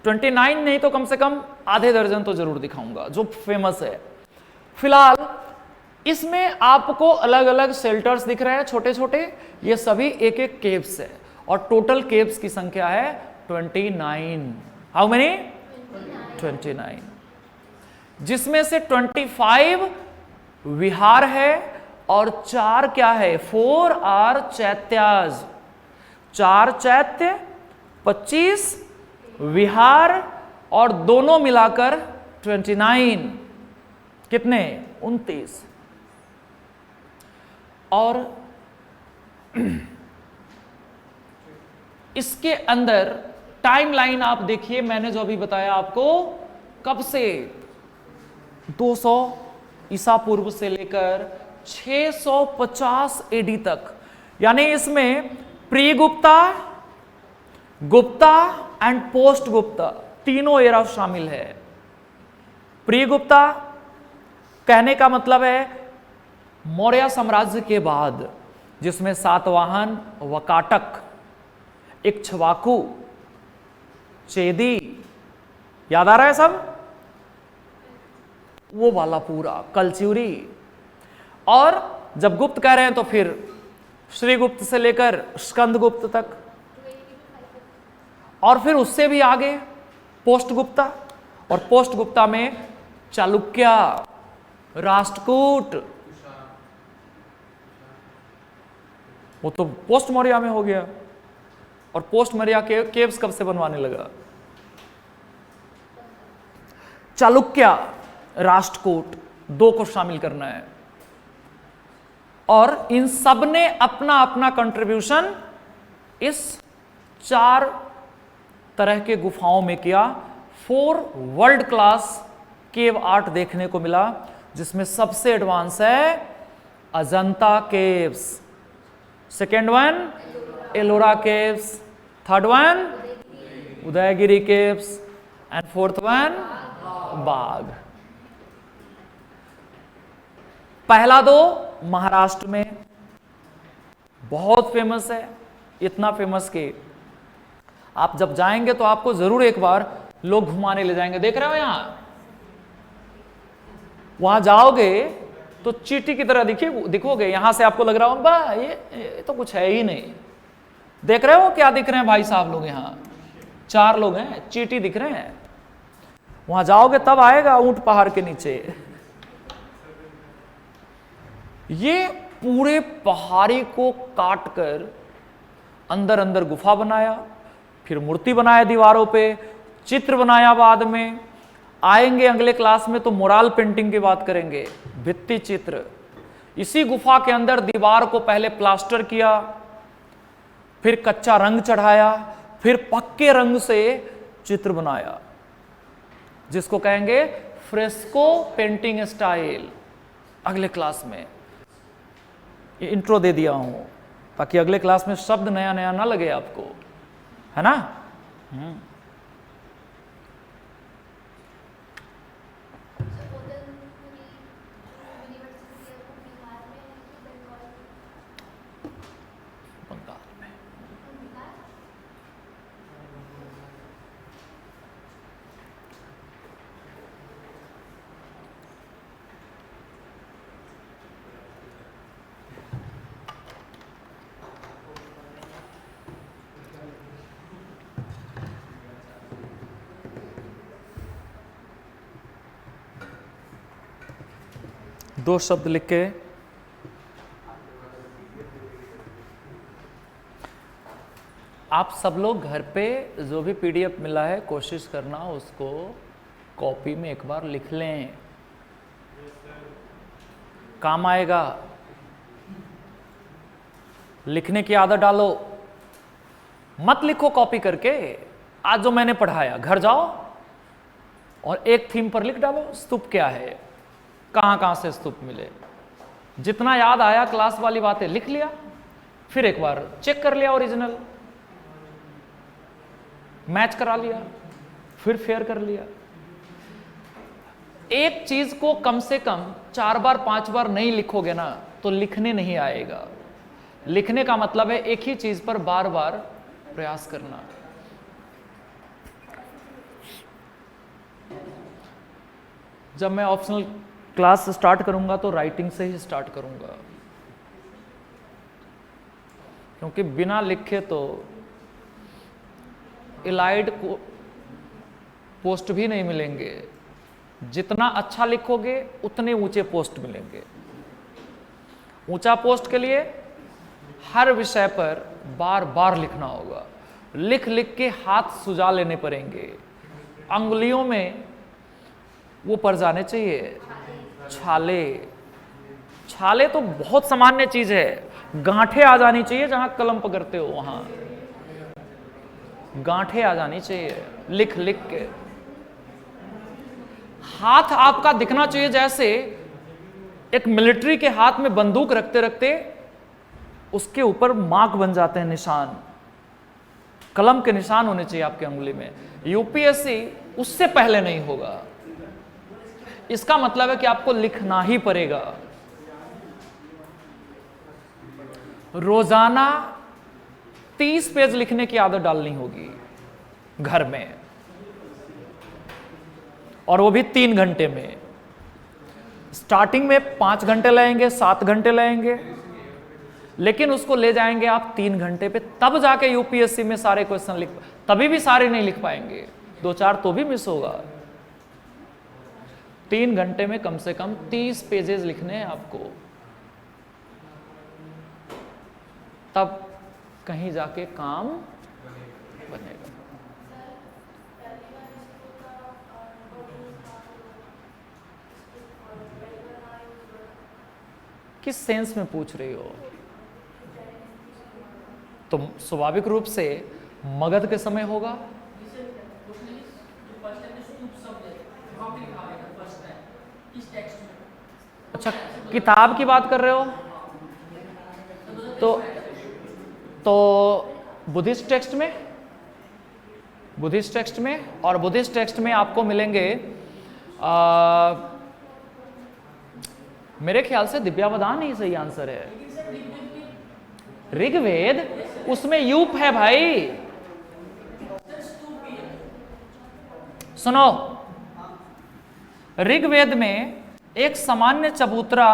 29 नहीं तो कम से कम आधे दर्जन तो जरूर दिखाऊंगा जो फेमस है। फिलहाल इसमें आपको अलग अलग शेल्टर्स दिख रहे हैं छोटे छोटे, ये सभी एक एक केव्स है और टोटल केव्स की संख्या है 29। How many? 29, जिसमें से 25 विहार है और 4 क्या है? 4 आर चैत्याज, 4 चैत्य, 25 विहार और दोनों मिलाकर 29, कितने? 29। और इसके अंदर टाइमलाइन आप देखिए, मैंने जो अभी बताया आपको, कब से 200 ईसा पूर्व से लेकर 650 एडी तक, यानी इसमें pre Gupta, Gupta and post Gupta तीनों एरा शामिल है। प्री गुप्ता कहने का मतलब है मौर्य साम्राज्य के बाद, जिसमें सातवाहन, वकाटक, इक्ष्वाकु, चेदी, याद आ रहा है सब? वो वाला पूरा कलच्युरी। और जब गुप्त कह रहे हैं तो फिर श्रीगुप्त से लेकर स्कंदगुप्त तक, और फिर उससे भी आगे पोस्ट गुप्ता, और पोस्ट गुप्ता में चालुक्य, राष्ट्रकूट, वो तो पोस्ट मौर्य में हो गया। और पोस्ट मौर्य के केव्स कब से बनवाने लगा? चालुक्य, राष्ट्रकूट, दो को शामिल करना है। और इन सब ने अपना अपना कंट्रीब्यूशन इस 4 तरह के गुफाओं में किया। 4 वर्ल्ड क्लास केव आर्ट देखने को मिला, जिसमें सबसे एडवांस है Ajanta caves, second one Ellora caves, third one Udayagiri caves, and fourth one Bagh. पहला 2 महाराष्ट्र में बहुत फेमस है, इतना फेमस कि आप जब जाएंगे तो आपको जरूर एक बार लोग घुमाने ले जाएंगे। देख रहे हो यहां, वहां जाओगे तो चींटी की तरह दिखोगे। यहां से आपको लग रहा होगा ये तो कुछ है ही नहीं। देख रहे हो क्या दिख रहे हैं भाई साहब लोग? यहां 4 लोग हैं, चींटी दिख रहे हैं। वहां जाओगे तब आएगा ऊंट पहाड़ के नीचे। ये पूरे पहाड़ी को काट कर अंदर अंदर गुफा बनाया, फिर मूर्ति बनाया दीवारों पे, चित्र बनाया बाद में। आएंगे अगले क्लास में तो मोराल पेंटिंग की बात करेंगे, भित्ति चित्र। इसी गुफा के अंदर दीवार को पहले प्लास्टर किया, फिर कच्चा रंग चढ़ाया, फिर पक्के रंग से चित्र बनाया, जिसको कहेंगे फ्रेस्को पेंटिंग स्टाइल। अगले क्लास में ये इंट्रो दे दिया हूं ताकि अगले क्लास में शब्द नया नया ना लगे आपको, है ना? दो शब्द लिख के आप सब लोग घर पे जो भी पीडीएफ मिला है कोशिश करना उसको कॉपी में एक बार लिख लें, काम आएगा। लिखने की आदत डालो, मत लिखो कॉपी करके। आज जो मैंने पढ़ाया घर जाओ और एक थीम पर लिख डालो, स्तूप क्या है, कहां से स्तूप मिले। जितना याद आया क्लास वाली बातें लिख लिया, फिर एक बार चेक कर लिया, ओरिजिनल मैच करा लिया, फिर फेयर कर लिया। एक चीज को कम से कम 4 बार 5 बार नहीं लिखोगे ना तो लिखने नहीं आएगा। लिखने का मतलब है एक ही चीज पर बार बार प्रयास करना। जब मैं ऑप्शनल क्लास स्टार्ट करूंगा तो राइटिंग से ही स्टार्ट करूंगा, क्योंकि बिना लिखे तो इलाइड को पोस्ट भी नहीं मिलेंगे। जितना अच्छा लिखोगे उतने ऊंचे पोस्ट मिलेंगे। ऊंचा पोस्ट के लिए हर विषय पर बार बार लिखना होगा। लिख लिख के हाथ सुजा लेने पड़ेंगे, अंगुलियों में वो पड़ जाने चाहिए छाले। छाले तो बहुत सामान्य चीज है, गांठें आ जानी चाहिए। जहां कलम पकड़ते हो वहां गांठें आ जानी चाहिए लिख लिख के। हाथ आपका दिखना चाहिए जैसे एक मिलिट्री के हाथ में बंदूक रखते रखते उसके ऊपर मार्क बन जाते हैं, निशान, कलम के निशान होने चाहिए आपके अंगुली में। यूपीएससी उससे पहले नहीं होगा। इसका मतलब है कि आपको लिखना ही पड़ेगा। रोजाना 30 पेज लिखने की आदत डालनी होगी घर में, और वो भी 3 घंटे में। स्टार्टिंग में 5 घंटे लगेंगे, 7 घंटे लगेंगे, लेकिन उसको ले जाएंगे आप 3 घंटे पे, तब जाके यूपीएससी में सारे क्वेश्चन लिख, तभी भी सारे नहीं लिख पाएंगे, 2-4 तो भी मिस होगा। 3 घंटे में कम से कम 30 पेजेस लिखने हैं आपको, तब कहीं जाके काम बनेगा। किस सेंस में पूछ रही हो? तो स्वाभाविक रूप से मगध के समय होगा। अच्छा, किताब की बात कर रहे हो? तो बुद्धिस्ट टेक्स्ट में, बुद्धिस्ट टेक्स्ट में, और बुद्धिस्ट टेक्स्ट में आपको मिलेंगे मेरे ख्याल से दिव्यावदान ही सही आंसर है। ऋग्वेद, उसमें यूप है भाई। सुनो, ऋग्वेद में एक सामान्य चबूतरा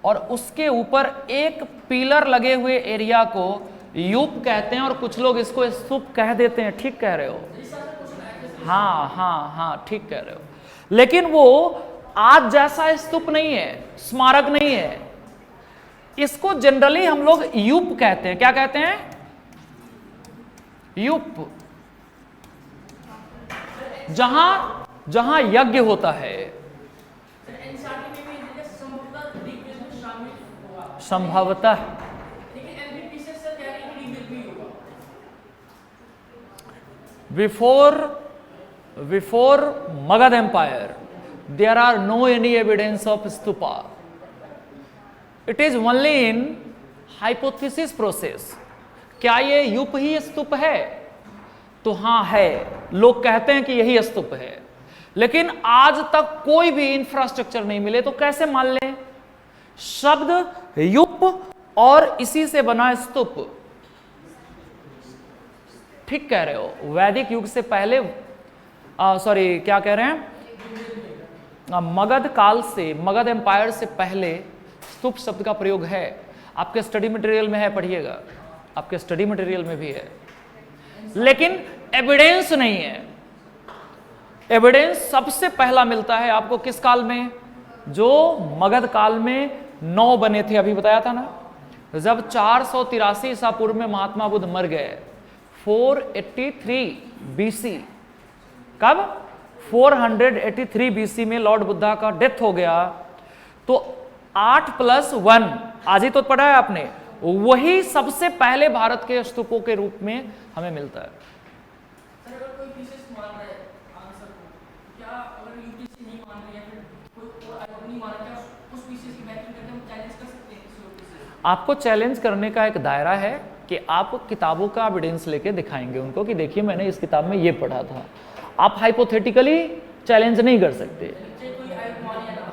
और उसके ऊपर एक पिलर लगे हुए एरिया को यूप कहते हैं, और कुछ लोग इसको स्तूप कह देते हैं। ठीक कह रहे हो, हाँ हाँ हाँ, ठीक कह रहे हो। लेकिन वो आज जैसा स्तूप नहीं है, स्मारक नहीं है। इसको जनरली हम लोग यूप कहते हैं। क्या कहते हैं? यूप। जहां यज्ञ होता है। संभवतः before Magadha empire there are no any evidence of stupa. It is only in hypothesis process. क्या ये यूप ही स्तूप है? तो हाँ है, लोग कहते हैं कि यही स्तूप है, लेकिन आज तक कोई भी इंफ्रास्ट्रक्चर नहीं मिले, तो कैसे मान लें? शब्द यूप और इसी से बना स्तूप। ठीक कह रहे हो। वैदिक युग से पहले, सॉरी क्या कह रहे हैं, मगध काल से, मगध एम्पायर से पहले स्तूप शब्द का प्रयोग है। आपके स्टडी मटेरियल में है, पढ़िएगा, आपके स्टडी मटेरियल में भी है, लेकिन एविडेंस नहीं है। एविडेंस सबसे पहला मिलता है आपको किस काल में? जो मगध काल में 9 बने थे, अभी बताया था ना। जब 483 ईसा पूर्व में महात्मा बुद्ध मर गए, 483 बीसी, कब? 483 बीसी में लॉर्ड बुद्धा का डेथ हो गया, तो 8+1 आज ही तो पढ़ा है आपने, वही सबसे पहले भारत के स्तूपों के रूप में हमें मिलता है। आपको चैलेंज करने का एक दायरा है कि आप किताबों का एविडेंस लेके दिखाएंगे उनको कि देखिए मैंने इस किताब में ये पढ़ा था। आप हाइपोथेटिकली चैलेंज नहीं कर सकते।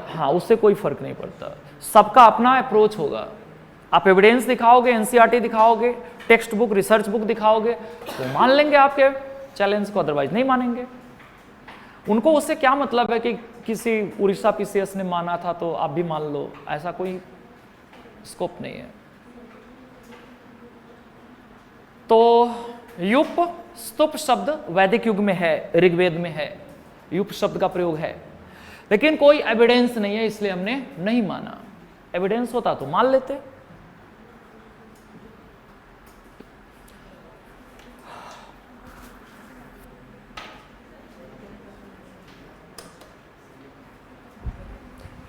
हाँ, उससे कोई फर्क नहीं पड़ता, सबका अपना अप्रोच होगा। आप एविडेंस दिखाओगे, एनसीईआरटी दिखाओगे, टेक्स्ट बुक, रिसर्च बुक दिखाओगे, तो मान लेंगे आपके चैलेंज को, अदरवाइज नहीं मानेंगे। उनको उससे क्या मतलब है कि किसी उड़ीसा पीसीएस ने माना था तो आप भी मान लो, ऐसा कोई स्कोप नहीं है। तो यूप, स्तूप शब्द वैदिक युग में है, ऋग्वेद में है, यूप शब्द का प्रयोग है, लेकिन कोई एविडेंस नहीं है, इसलिए हमने नहीं माना। एविडेंस होता तो मान लेते।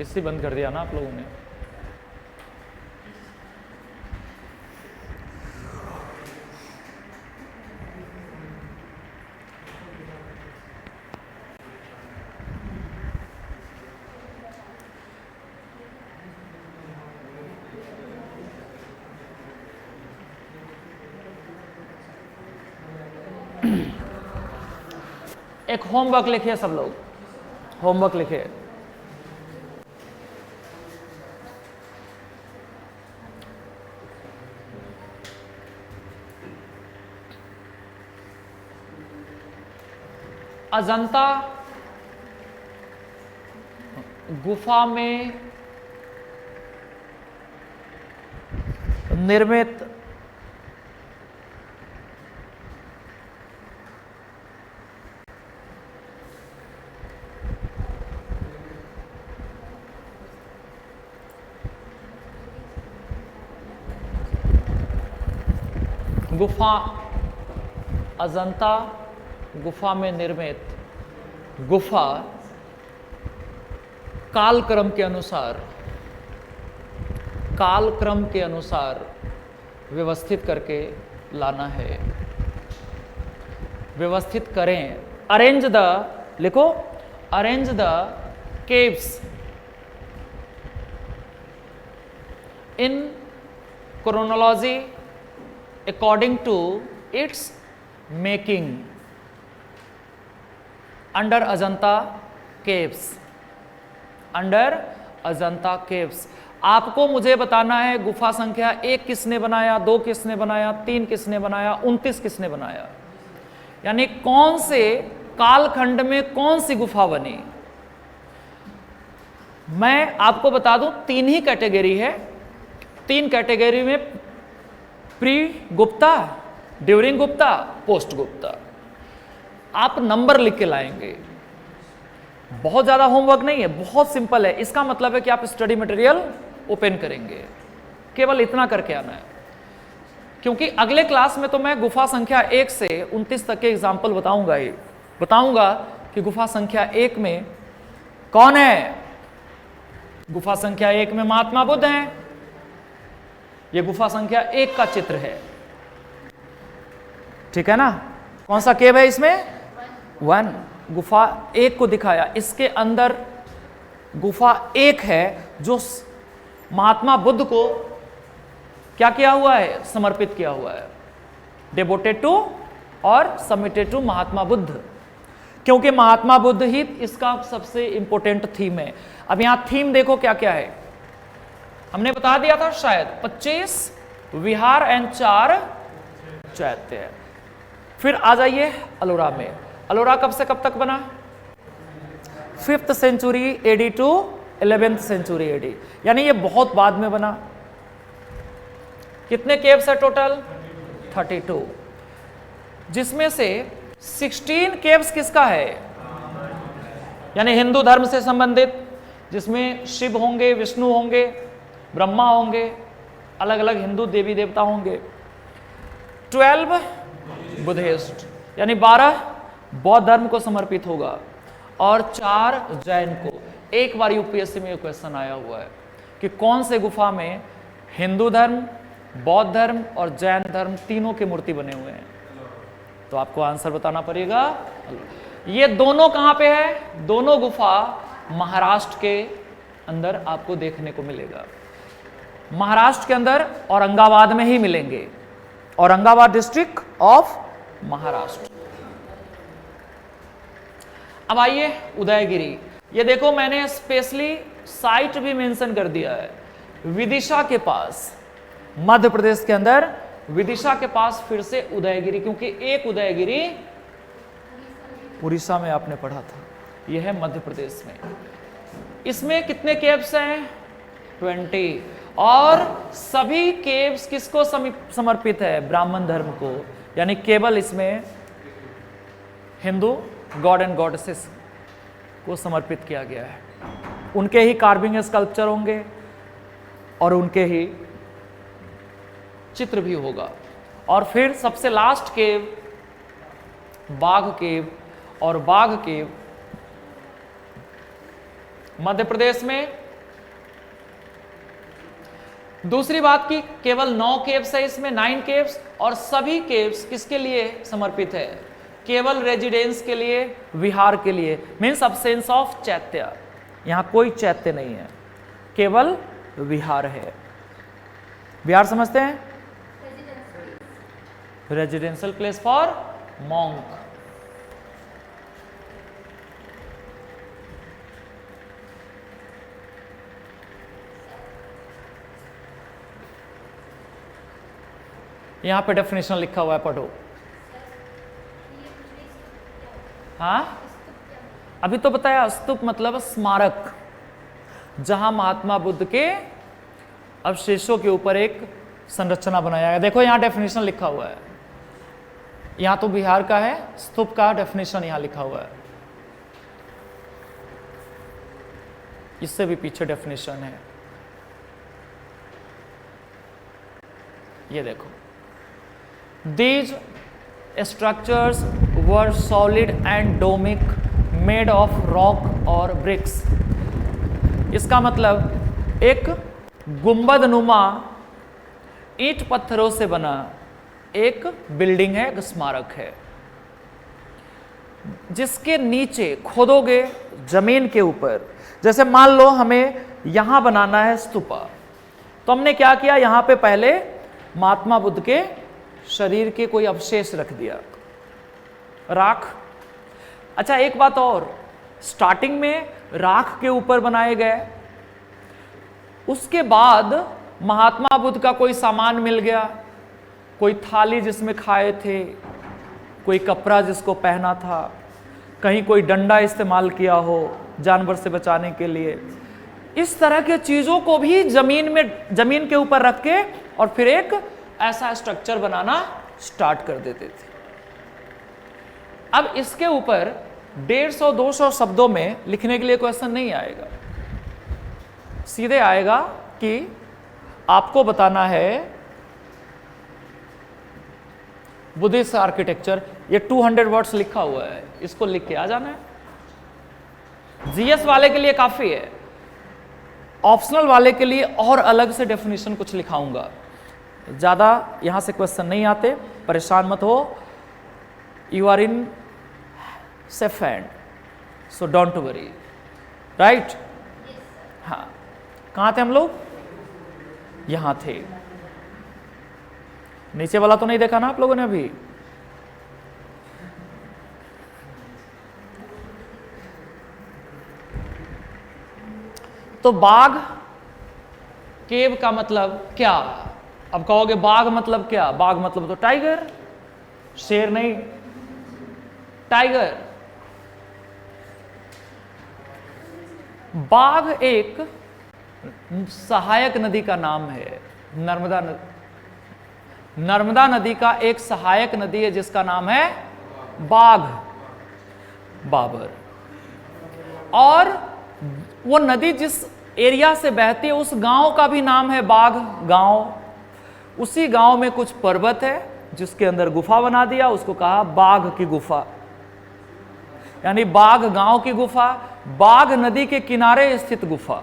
इससे बंद कर दिया ना आप लोगों ने। एक होमवर्क लिखिए सब लोग, होमवर्क लिखिए। अजंता गुफा में निर्मित गुफा, अजंता गुफा में निर्मित गुफा कालक्रम के अनुसार व्यवस्थित करके लाना है। व्यवस्थित करें, अरेंज द, लिखो, arrange the caves in chronology according to its making under Ajanta caves, under Ajanta caves। आपको मुझे बताना है गुफा संख्या 1 किसने बनाया, 2 किसने बनाया, 3 किसने बनाया, 29 किसने बनाया, यानी कौन से कालखंड में कौन सी गुफा बनी। मैं आपको बता दूं 3 ही कैटेगरी है। 3 कैटेगरी में pre Gupta, during Gupta, post Gupta. आप नंबर लिख के लाएंगे, बहुत ज्यादा होमवर्क नहीं है, बहुत सिंपल है। इसका मतलब है कि आप स्टडी मटेरियल ओपन करेंगे, केवल इतना करके आना है। क्योंकि अगले क्लास में तो मैं गुफा संख्या 1 से 29 तक के एग्जाम्पल बताऊंगा ही, बताऊंगा कि गुफा संख्या 1 में कौन है। गुफा संख्या 1 में महात्मा बुद्ध हैं। ये गुफा संख्या 1 का चित्र है, ठीक है ना। कौन सा केव है इसमें? 1। गुफा 1 को दिखाया, इसके अंदर गुफा 1 है जो महात्मा बुद्ध को क्या किया हुआ है, समर्पित किया हुआ है, डेवोटेड टू और सबमिटेड टू महात्मा बुद्ध, क्योंकि महात्मा बुद्ध ही इसका सबसे इंपॉर्टेंट थीम है। अब यहां थीम देखो क्या क्या है, हमने बता दिया था शायद 25 विहार एंड 4 चैत्य। फिर आ जाइए अलोरा में। अलोरा कब से कब तक बना? 5th century AD to 11th century AD, यानी ये बहुत बाद में बना। कितने केव्स है टोटल? 32, जिसमें से 16 केव्स किसका है, यानी हिंदू धर्म से संबंधित, जिसमें शिव होंगे, विष्णु होंगे, ब्रह्मा होंगे, अलग अलग हिंदू देवी देवता होंगे। 12 बुद्धिस्ट, यानी 12 बौद्ध धर्म को समर्पित होगा और 4 जैन को। एक बार यूपीएससी में क्वेश्चन आया हुआ है कि कौन से गुफा में हिंदू धर्म, बौद्ध धर्म और जैन धर्म तीनों के मूर्ति बने हुए हैं, तो आपको आंसर बताना पड़ेगा। ये दोनों कहां पे है? दोनों गुफा महाराष्ट्र के अंदर आपको देखने को मिलेगा। महाराष्ट्र के अंदर औरंगाबाद में ही मिलेंगे, औरंगाबाद डिस्ट्रिक्ट ऑफ महाराष्ट्र। अब आइए उदयगिरी। ये देखो मैंने स्पेशली साइट भी मेंशन कर दिया है, विदिशा के पास, मध्य प्रदेश के अंदर विदिशा के पास फिर से उदयगिरी, क्योंकि एक उदयगिरी उड़ीसा में आपने पढ़ा था, यह है मध्य प्रदेश में। इसमें कितने केव्स हैं? 20, और सभी केव्स किसको समर्पित है? ब्राह्मण धर्म को, यानी केवल इसमें हिंदू गॉड एंड गॉडेसेस को समर्पित किया गया है। उनके ही कार्विंग स्कल्पचर होंगे और उनके ही चित्र भी होगा। और फिर सबसे लास्ट केव बाघ केव, और बाघ केव मध्य प्रदेश में। दूसरी बात की केवल 9 केव्स है इसमें, 9 केव्स, और सभी केव्स किसके लिए समर्पित है? केवल रेजिडेंस के लिए, विहार के लिए, मीन्स अब्सेंस ऑफ चैत्य। यहां कोई चैत्य नहीं है, केवल विहार है। विहार समझते हैं? Residential place for monk. यहां पे डेफिनेशन लिखा हुआ है, पढ़ो। हाँ, अभी तो बताया, स्तूप मतलब स्मारक, जहां महात्मा बुद्ध के अवशेषों के ऊपर एक संरचना बनाया गया। देखो यहाँ डेफिनेशन लिखा हुआ है, यहाँ तो बिहार का है, स्तूप का डेफिनेशन यहाँ लिखा हुआ है, इससे भी पीछे डेफिनेशन है। ये देखो, these structures were solid and domic made of rock और ब्रिक्स। इसका मतलब एक गुंबद नुमा ईंट पत्थरों से बना एक बिल्डिंग है, एक स्मारक है, जिसके नीचे खोदोगे जमीन के ऊपर, जैसे मान लो हमें यहां बनाना है स्तूपा, तो हमने क्या किया, यहां पे पहले महात्मा बुद्ध के शरीर के कोई अवशेष रख दिया, राख। अच्छा एक बात और, स्टार्टिंग में राख के ऊपर बनाए गए, उसके बाद महात्मा बुद्ध का कोई सामान मिल गया, कोई थाली जिसमें खाए थे, कोई कपड़ा जिसको पहना था, कहीं कोई डंडा इस्तेमाल किया हो जानवर से बचाने के लिए, इस तरह के चीजों को भी जमीन के ऊपर रख के और फिर एक ऐसा स्ट्रक्चर बनाना स्टार्ट कर देते थे। अब इसके ऊपर 150-200 शब्दों में लिखने के लिए क्वेश्चन नहीं आएगा, सीधे आएगा कि आपको बताना है बुद्धिस्ट आर्किटेक्चर। ये 200 वर्ड्स लिखा हुआ है, इसको लिख के आ जाना है। जीएस वाले के लिए काफी है, ऑप्शनल वाले के लिए और अलग से डेफिनेशन कुछ लिखाऊंगा। ज्यादा यहां से क्वेश्चन नहीं आते, परेशान मत हो, you are in safe hand, so don't worry, right. हाँ, कहां थे हम लोग, यहां थे। नीचे वाला तो नहीं देखा ना आप लोगों ने अभी। तो बाघ केव का मतलब क्या? अब कहोगे बाघ मतलब क्या? बाघ मतलब तो टाइगर, शेर नहीं, टाइगर। बाघ एक सहायक नदी का नाम है, नर्मदा नदी का एक सहायक नदी है जिसका नाम है बाघ, बाबर। और वो नदी जिस एरिया से बहती है उस गांव का भी नाम है बाघ गांव। उसी गांव में कुछ पर्वत है जिसके अंदर गुफा बना दिया, उसको कहा बाघ की गुफा, यानी बाघ गांव की गुफा, बाघ नदी के किनारे स्थित गुफा।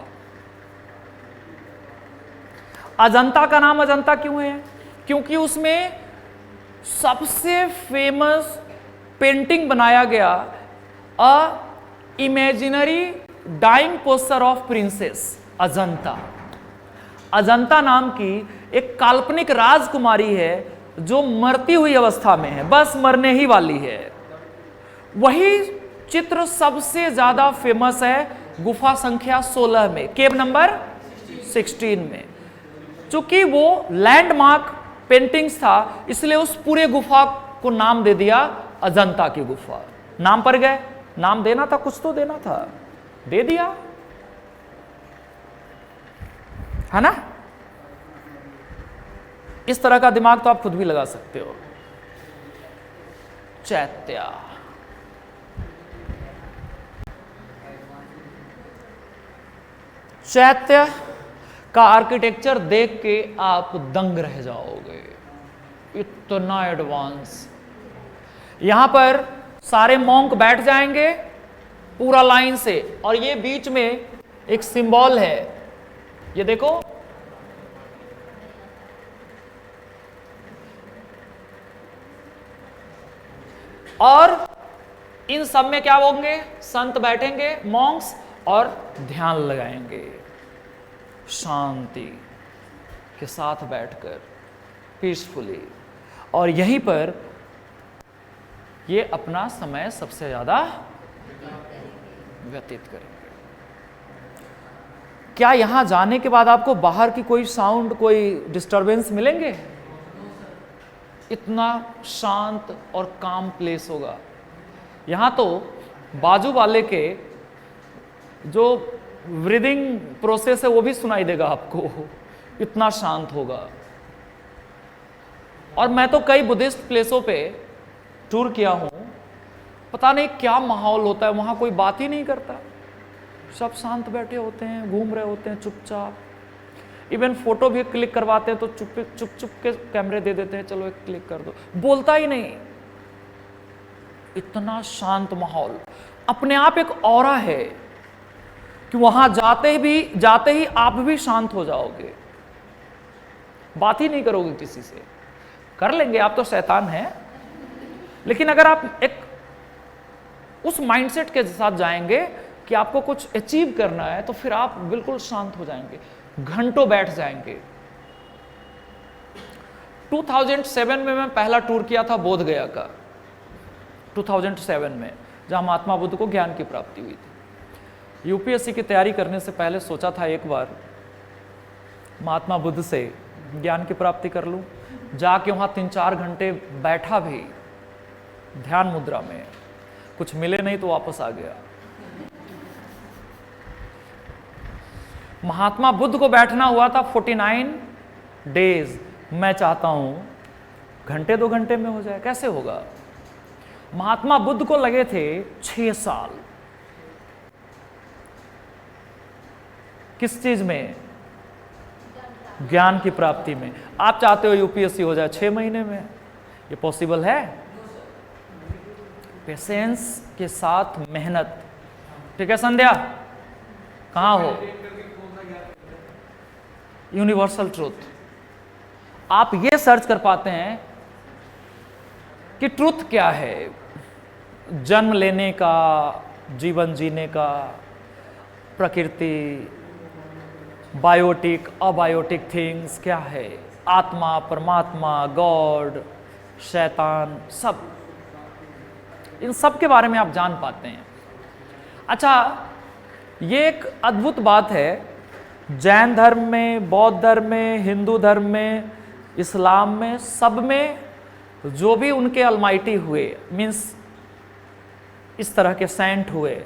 अजंता का नाम अजंता क्यों है? क्योंकि उसमें सबसे फेमस पेंटिंग बनाया गया, a imaginary dying poster of princess Ajanta. Ajanta नाम की एक काल्पनिक राजकुमारी है जो मरती हुई अवस्था में है, बस मरने ही वाली है। वही चित्र सबसे ज्यादा फेमस है गुफा संख्या 16 में, केव नंबर 16 में। चूंकि वो लैंडमार्क पेंटिंग्स था, इसलिए उस पूरे गुफा को नाम दे दिया अजंता की गुफा। नाम पर गए, नाम देना था, कुछ तो देना था, दे दिया, है ना। इस तरह का दिमाग तो आप खुद भी लगा सकते हो। चैत्या, चैत्य का आर्किटेक्चर देख के आप दंग रह जाओगे, इतना एडवांस। यहां पर सारे मॉन्क बैठ जाएंगे पूरा लाइन से, और ये बीच में एक सिंबल है, ये देखो, और इन सब में क्या होंगे, संत बैठेंगे, मॉन्क्स, और ध्यान लगाएंगे शांति के साथ बैठकर पीसफुली, और यहीं पर ये अपना समय सबसे ज्यादा व्यतीत करेंगे। क्या यहां जाने के बाद आपको बाहर की कोई साउंड, कोई डिस्टरबेंस मिलेंगे? इतना शांत और काम प्लेस होगा। यहां तो बाजू वाले के जो ब्रीदिंग प्रोसेस है वो भी सुनाई देगा आपको, इतना शांत होगा। और मैं तो कई बुद्धिस्ट प्लेसों पे टूर किया हूं, पता नहीं क्या माहौल होता है वहां, कोई बात ही नहीं करता, सब शांत बैठे होते हैं, घूम रहे होते हैं चुपचाप। इवन फोटो भी क्लिक करवाते हैं तो चुप चुप चुप के कैमरे दे देते हैं, चलो एक क्लिक कर दो, बोलता ही नहीं। इतना शांत माहौल, अपने आप एक ऑरा है कि वहां जाते ही आप भी शांत हो जाओगे, बात ही नहीं करोगे किसी से। कर लेंगे, आप तो शैतान हैं, लेकिन अगर आप एक उस माइंडसेट के साथ जाएंगे कि आपको कुछ अचीव करना है, तो फिर आप बिल्कुल शांत हो जाएंगे, घंटों बैठ जाएंगे। 2007 में मैं पहला टूर किया था बोध गया का, 2007 में, जहां महात्मा बुद्ध को ज्ञान की प्राप्ति हुई थी। यूपीएससी की तैयारी करने से पहले सोचा था एक बार महात्मा बुद्ध से ज्ञान की प्राप्ति कर लूं। जाके वहां 3-4 घंटे बैठा भी ध्यान मुद्रा में, कुछ मिले नहीं तो वापस आ गया। महात्मा बुद्ध को बैठना हुआ था 49 डेज, मैं चाहता हूं घंटे 2 घंटे में हो जाए, कैसे होगा? महात्मा बुद्ध को लगे थे 6 साल। किस चीज में? ज्ञान की प्राप्ति में। आप चाहते हो यूपीएससी हो जाए 6 महीने में, ये पॉसिबल है? पेशेंस के साथ मेहनत। ठीक है संध्या, कहां हो? Universal truth. आप ये सर्च कर पाते हैं कि ट्रूथ क्या है, जन्म लेने का, जीवन जीने का, प्रकृति, बायोटिक अबायोटिक थिंग्स क्या है, आत्मा, परमात्मा, गॉड, शैतान, सब, इन सब के बारे में आप जान पाते हैं। अच्छा, ये एक अद्भुत बात है, जैन धर्म में, बौद्ध धर्म में, हिंदू धर्म में, इस्लाम में, सब में जो भी उनके अलमाइटी हुए, मीन्स इस तरह के सेंट हुए,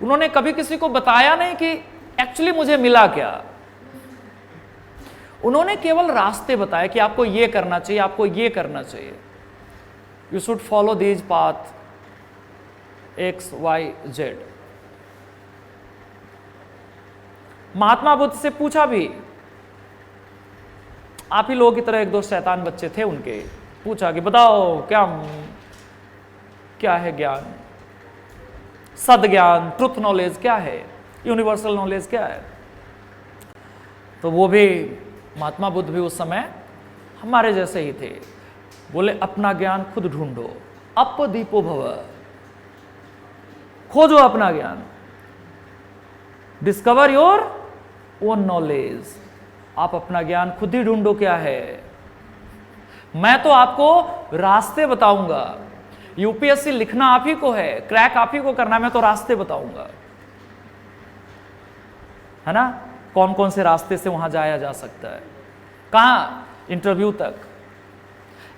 उन्होंने कभी किसी को बताया नहीं कि एक्चुअली मुझे मिला क्या। उन्होंने केवल रास्ते बताए कि आपको ये करना चाहिए, आपको ये करना चाहिए, you should follow these path XYZ। Mahatma Buddha से पूछा भी, आप ही लोगों की तरह 1-2 शैतान बच्चे थे उनके, पूछा कि बताओ क्या है ज्ञान, सद ज्ञान, ट्रुथ नॉलेज क्या है, यूनिवर्सल नॉलेज क्या है। तो वो भी, महात्मा बुद्ध भी उस समय हमारे जैसे ही थे, बोले अपना ज्ञान खुद ढूंढो, अपदीपो भव, खोजो अपना ज्ञान, डिस्कवर योर ओन नॉलेज। आप अपना ज्ञान खुद ही ढूंढो क्या है, मैं तो आपको रास्ते बताऊंगा। यूपीएससी लिखना आप ही को है, क्रैक आप ही को करना, मैं तो रास्ते बताऊंगा, है ना, कौन कौन से रास्ते से वहां जाया जा सकता है। कहां? इंटरव्यू तक।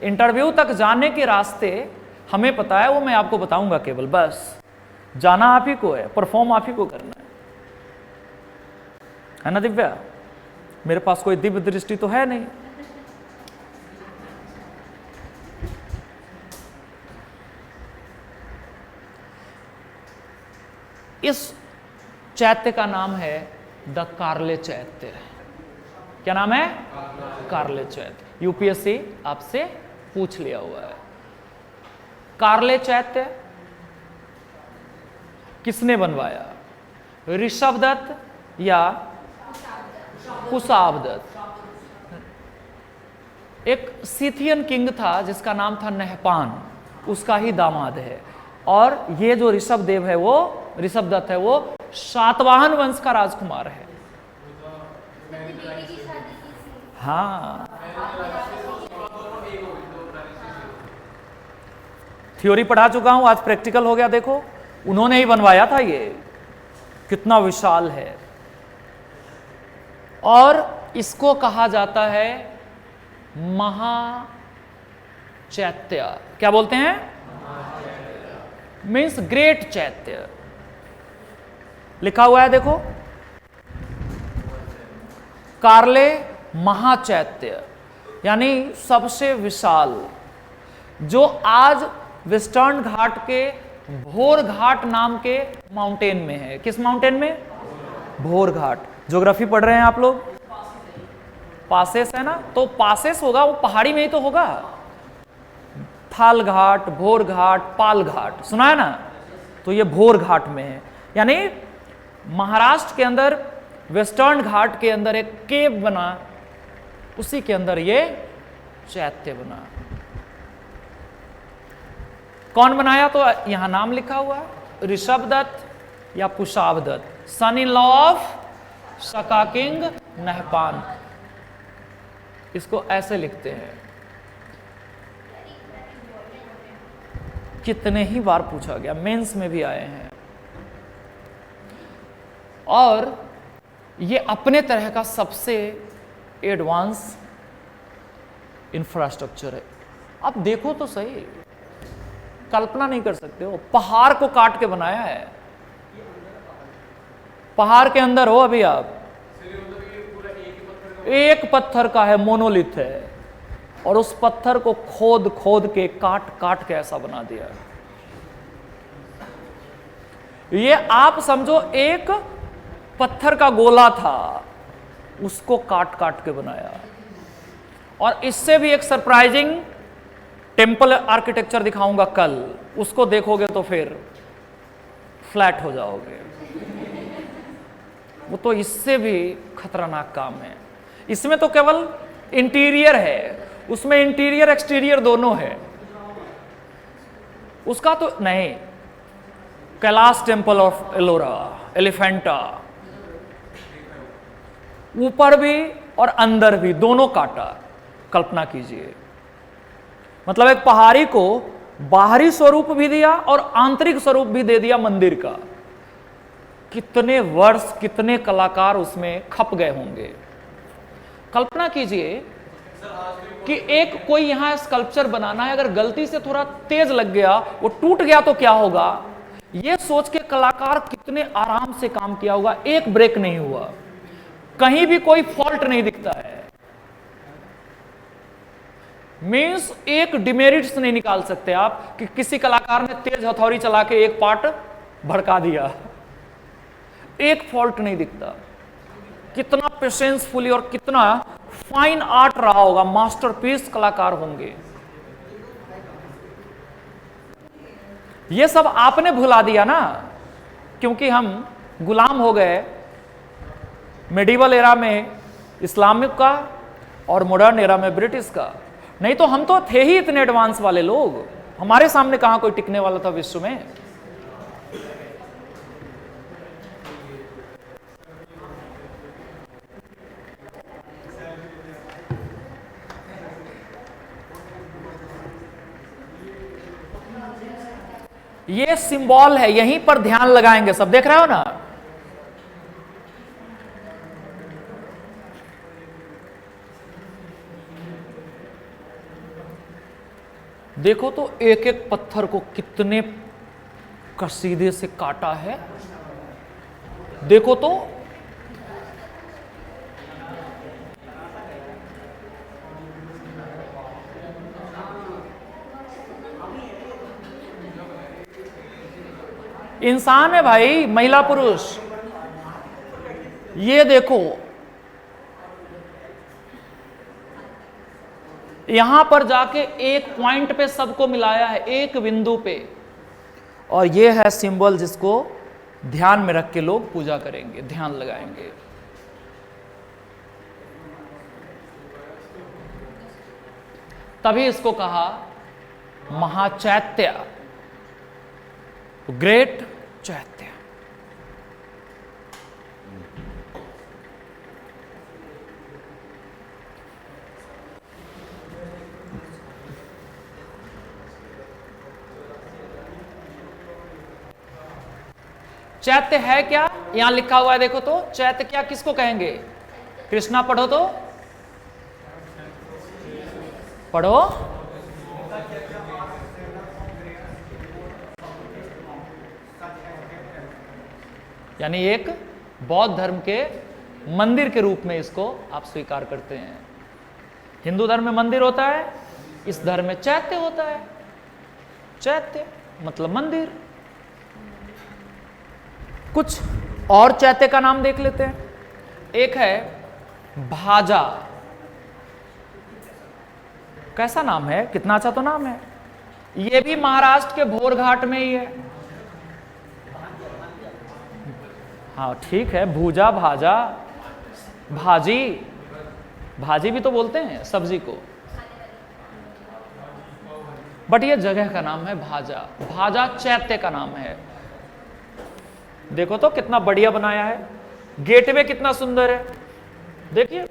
इंटरव्यू तक जाने के रास्ते हमें पता है, वो मैं आपको बताऊंगा केवल, बस जाना आप ही को है, परफॉर्म आप ही को करना है ना दिव्या? मेरे पास कोई दिव्य दृष्टि तो है नहीं। इस चैत्य का नाम है द कार्ले चैत्य। क्या नाम है? कार्ले चैत्य। यूपीएससी आपसे पूछ लिया हुआ है। कार्ले चैत्य किसने बनवाया? ऋषभदत्त या कुशाभदत्त? एक सीथियन किंग था जिसका नाम था नहपान, उसका ही दामाद है। और ये जो ऋषभदेव है, वो ऋषभदत्त है, वो सातवाहन वंश का राजकुमार है। हाँ, थ्योरी पढ़ा चुका हूं, आज प्रैक्टिकल हो गया। देखो, उन्होंने ही बनवाया था, ये कितना विशाल है। और इसको कहा जाता है महाचैत्य। क्या बोलते हैं? मीन्स ग्रेट चैत्य। लिखा हुआ है देखो, कार्ले महाचैत्य। यानी सबसे विशाल, जो आज वेस्टर्न घाट के भोर घाट नाम के माउंटेन में है। किस माउंटेन में? भोर घाट। ज्योग्राफी पढ़ रहे हैं आप लोग? पासेस है ना, तो पासेस होगा वो पहाड़ी में ही तो होगा। थाल घाट, भोर घाट, पाल घाट सुना है ना, तो ये भोर घाट में है। यानी महाराष्ट्र के अंदर वेस्टर्न घाट के अंदर एक केव बना, उसी के अंदर ये चैत्य बना। कौन बनाया? तो यहां नाम लिखा हुआ है, ऋषभदत्त या Kushabhadatta, son in law of Shaka king Nahapana. इसको ऐसे लिखते हैं। कितने ही बार पूछा गया, मेंस में भी आए हैं। और ये अपने तरह का सबसे एडवांस इंफ्रास्ट्रक्चर है। अब देखो तो सही, कल्पना नहीं कर सकते हो, पहाड़ को काट के बनाया है। पहाड़ के अंदर हो अभी आप, एक पत्थर का है, मोनोलिथ है, और उस पत्थर को खोद खोद के काट काट के ऐसा बना दिया। ये आप समझो एक पत्थर का गोला था, उसको काट काट के बनाया। और इससे भी एक सरप्राइजिंग टेम्पल आर्किटेक्चर दिखाऊंगा कल, उसको देखोगे तो फिर फ्लैट हो जाओगे। वो तो इससे भी खतरनाक काम है। इसमें तो केवल इंटीरियर है, उसमें इंटीरियर एक्सटीरियर दोनों है। उसका तो नहीं, कैलाश टेम्पल ऑफ एलोरा, एलिफेंटा, ऊपर भी और अंदर भी दोनों काटा। कल्पना कीजिए, मतलब एक पहाड़ी को बाहरी स्वरूप भी दिया और आंतरिक स्वरूप भी दे दिया मंदिर का। कितने वर्ष, कितने कलाकार उसमें खप गए होंगे। कल्पना कीजिए कि एक कोई यहां स्कल्पचर बनाना है, अगर गलती से थोड़ा तेज लग गया, वो टूट गया तो क्या होगा। ये सोच के कलाकार कितने आराम से काम किया होगा, एक ब्रेक नहीं हुआ, कहीं भी कोई फॉल्ट नहीं दिखता है। मींस एक डिमेरिट्स नहीं निकाल सकते आप कि किसी कलाकार ने तेज हथौड़ी चला के एक पार्ट भड़का दिया, एक फॉल्ट नहीं दिखता। कितना पेशेंसफुली और कितना फाइन आर्ट रहा होगा, मास्टरपीस कलाकार होंगे। ये सब आपने भुला दिया ना, क्योंकि हम गुलाम हो गए मेडिवल एरा में इस्लामिक का और मॉडर्न एरा में ब्रिटिश का। नहीं तो हम तो थे ही इतने एडवांस वाले लोग, हमारे सामने कहां कोई टिकने वाला था विश्व में। ये सिंबल है, यहीं पर ध्यान लगाएंगे सब, देख रहे हो ना। देखो तो एक एक पत्थर को कितने कसीदे से काटा है। देखो तो इंसान है भाई, महिला पुरुष। ये देखो यहां पर जाके एक पॉइंट पे सबको मिलाया है, एक बिंदु पे। और ये है सिंबल जिसको ध्यान में रख के लोग पूजा करेंगे, ध्यान लगाएंगे। तभी इसको कहा महाचैत्य, ग्रेट चैत्य। चैत्य है क्या? यहां लिखा हुआ है, देखो तो। चैत्य क्या किसको कहेंगे? कृष्णा पढ़ो तो, पढ़ो। यानी एक बौद्ध धर्म के मंदिर के रूप में इसको आप स्वीकार करते हैं। हिंदू धर्म में मंदिर होता है, इस धर्म में चैत्य होता है। चैत्य मतलब मंदिर। कुछ और चैत्य का नाम देख लेते हैं। एक है भाजा। कैसा नाम है, कितना अच्छा तो नाम है। ये भी महाराष्ट्र के भोरघाट में ही है। हाँ ठीक है, भूजा, भाजा, भाजी, भाजी भी तो बोलते हैं सब्जी को, बट ये जगह का नाम है भाजा। भाजा चैत्य का नाम है। देखो तो कितना बढ़िया बनाया है, गेटवे कितना सुंदर है। देखिए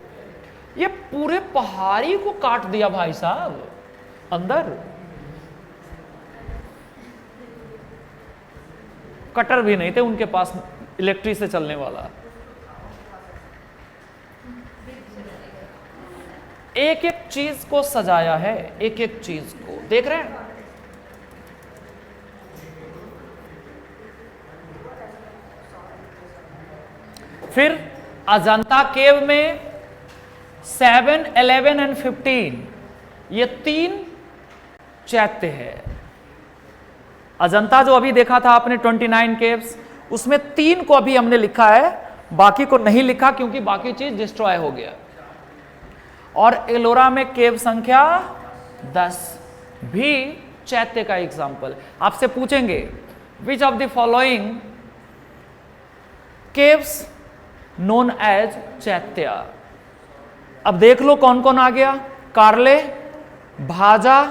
ये पूरे पहाड़ी को काट दिया भाई साहब अंदर। कटर भी नहीं थे उनके पास इलेक्ट्रिक से चलने वाला। एक एक चीज को सजाया है, एक एक चीज को देख रहे हैं। फिर अजंता केव में 7, 11 एंड 15 ये 3 चैत्य है। अजंता जो अभी देखा था आपने 29 केव्स, उसमें 3 को अभी हमने लिखा है, बाकी को नहीं लिखा क्योंकि बाकी चीज डिस्ट्रॉय हो गया। और एलोरा में केव संख्या 10 भी चैत्य का एग्जाम्पल। आपसे पूछेंगे which of the following caves known as chaitya. अब देख लो कौन कौन आ गया। Karle, Bhaja,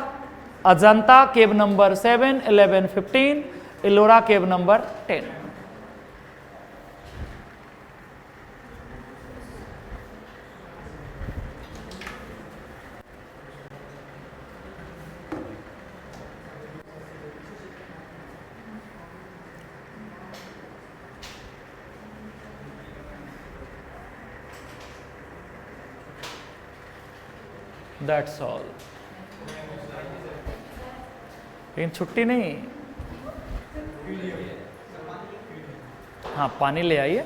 Ajanta cave number 7, 11, 15, Ellora cave number 10। That's all. लेकिन छुट्टी नहीं। हाँ पानी ले आइए।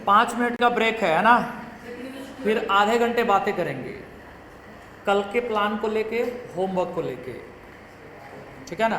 पाँच मिनट का ब्रेक है ना, फिर आधे घंटे बातें करेंगे कल के प्लान को लेके, होमवर्क को लेके, ठीक है ना।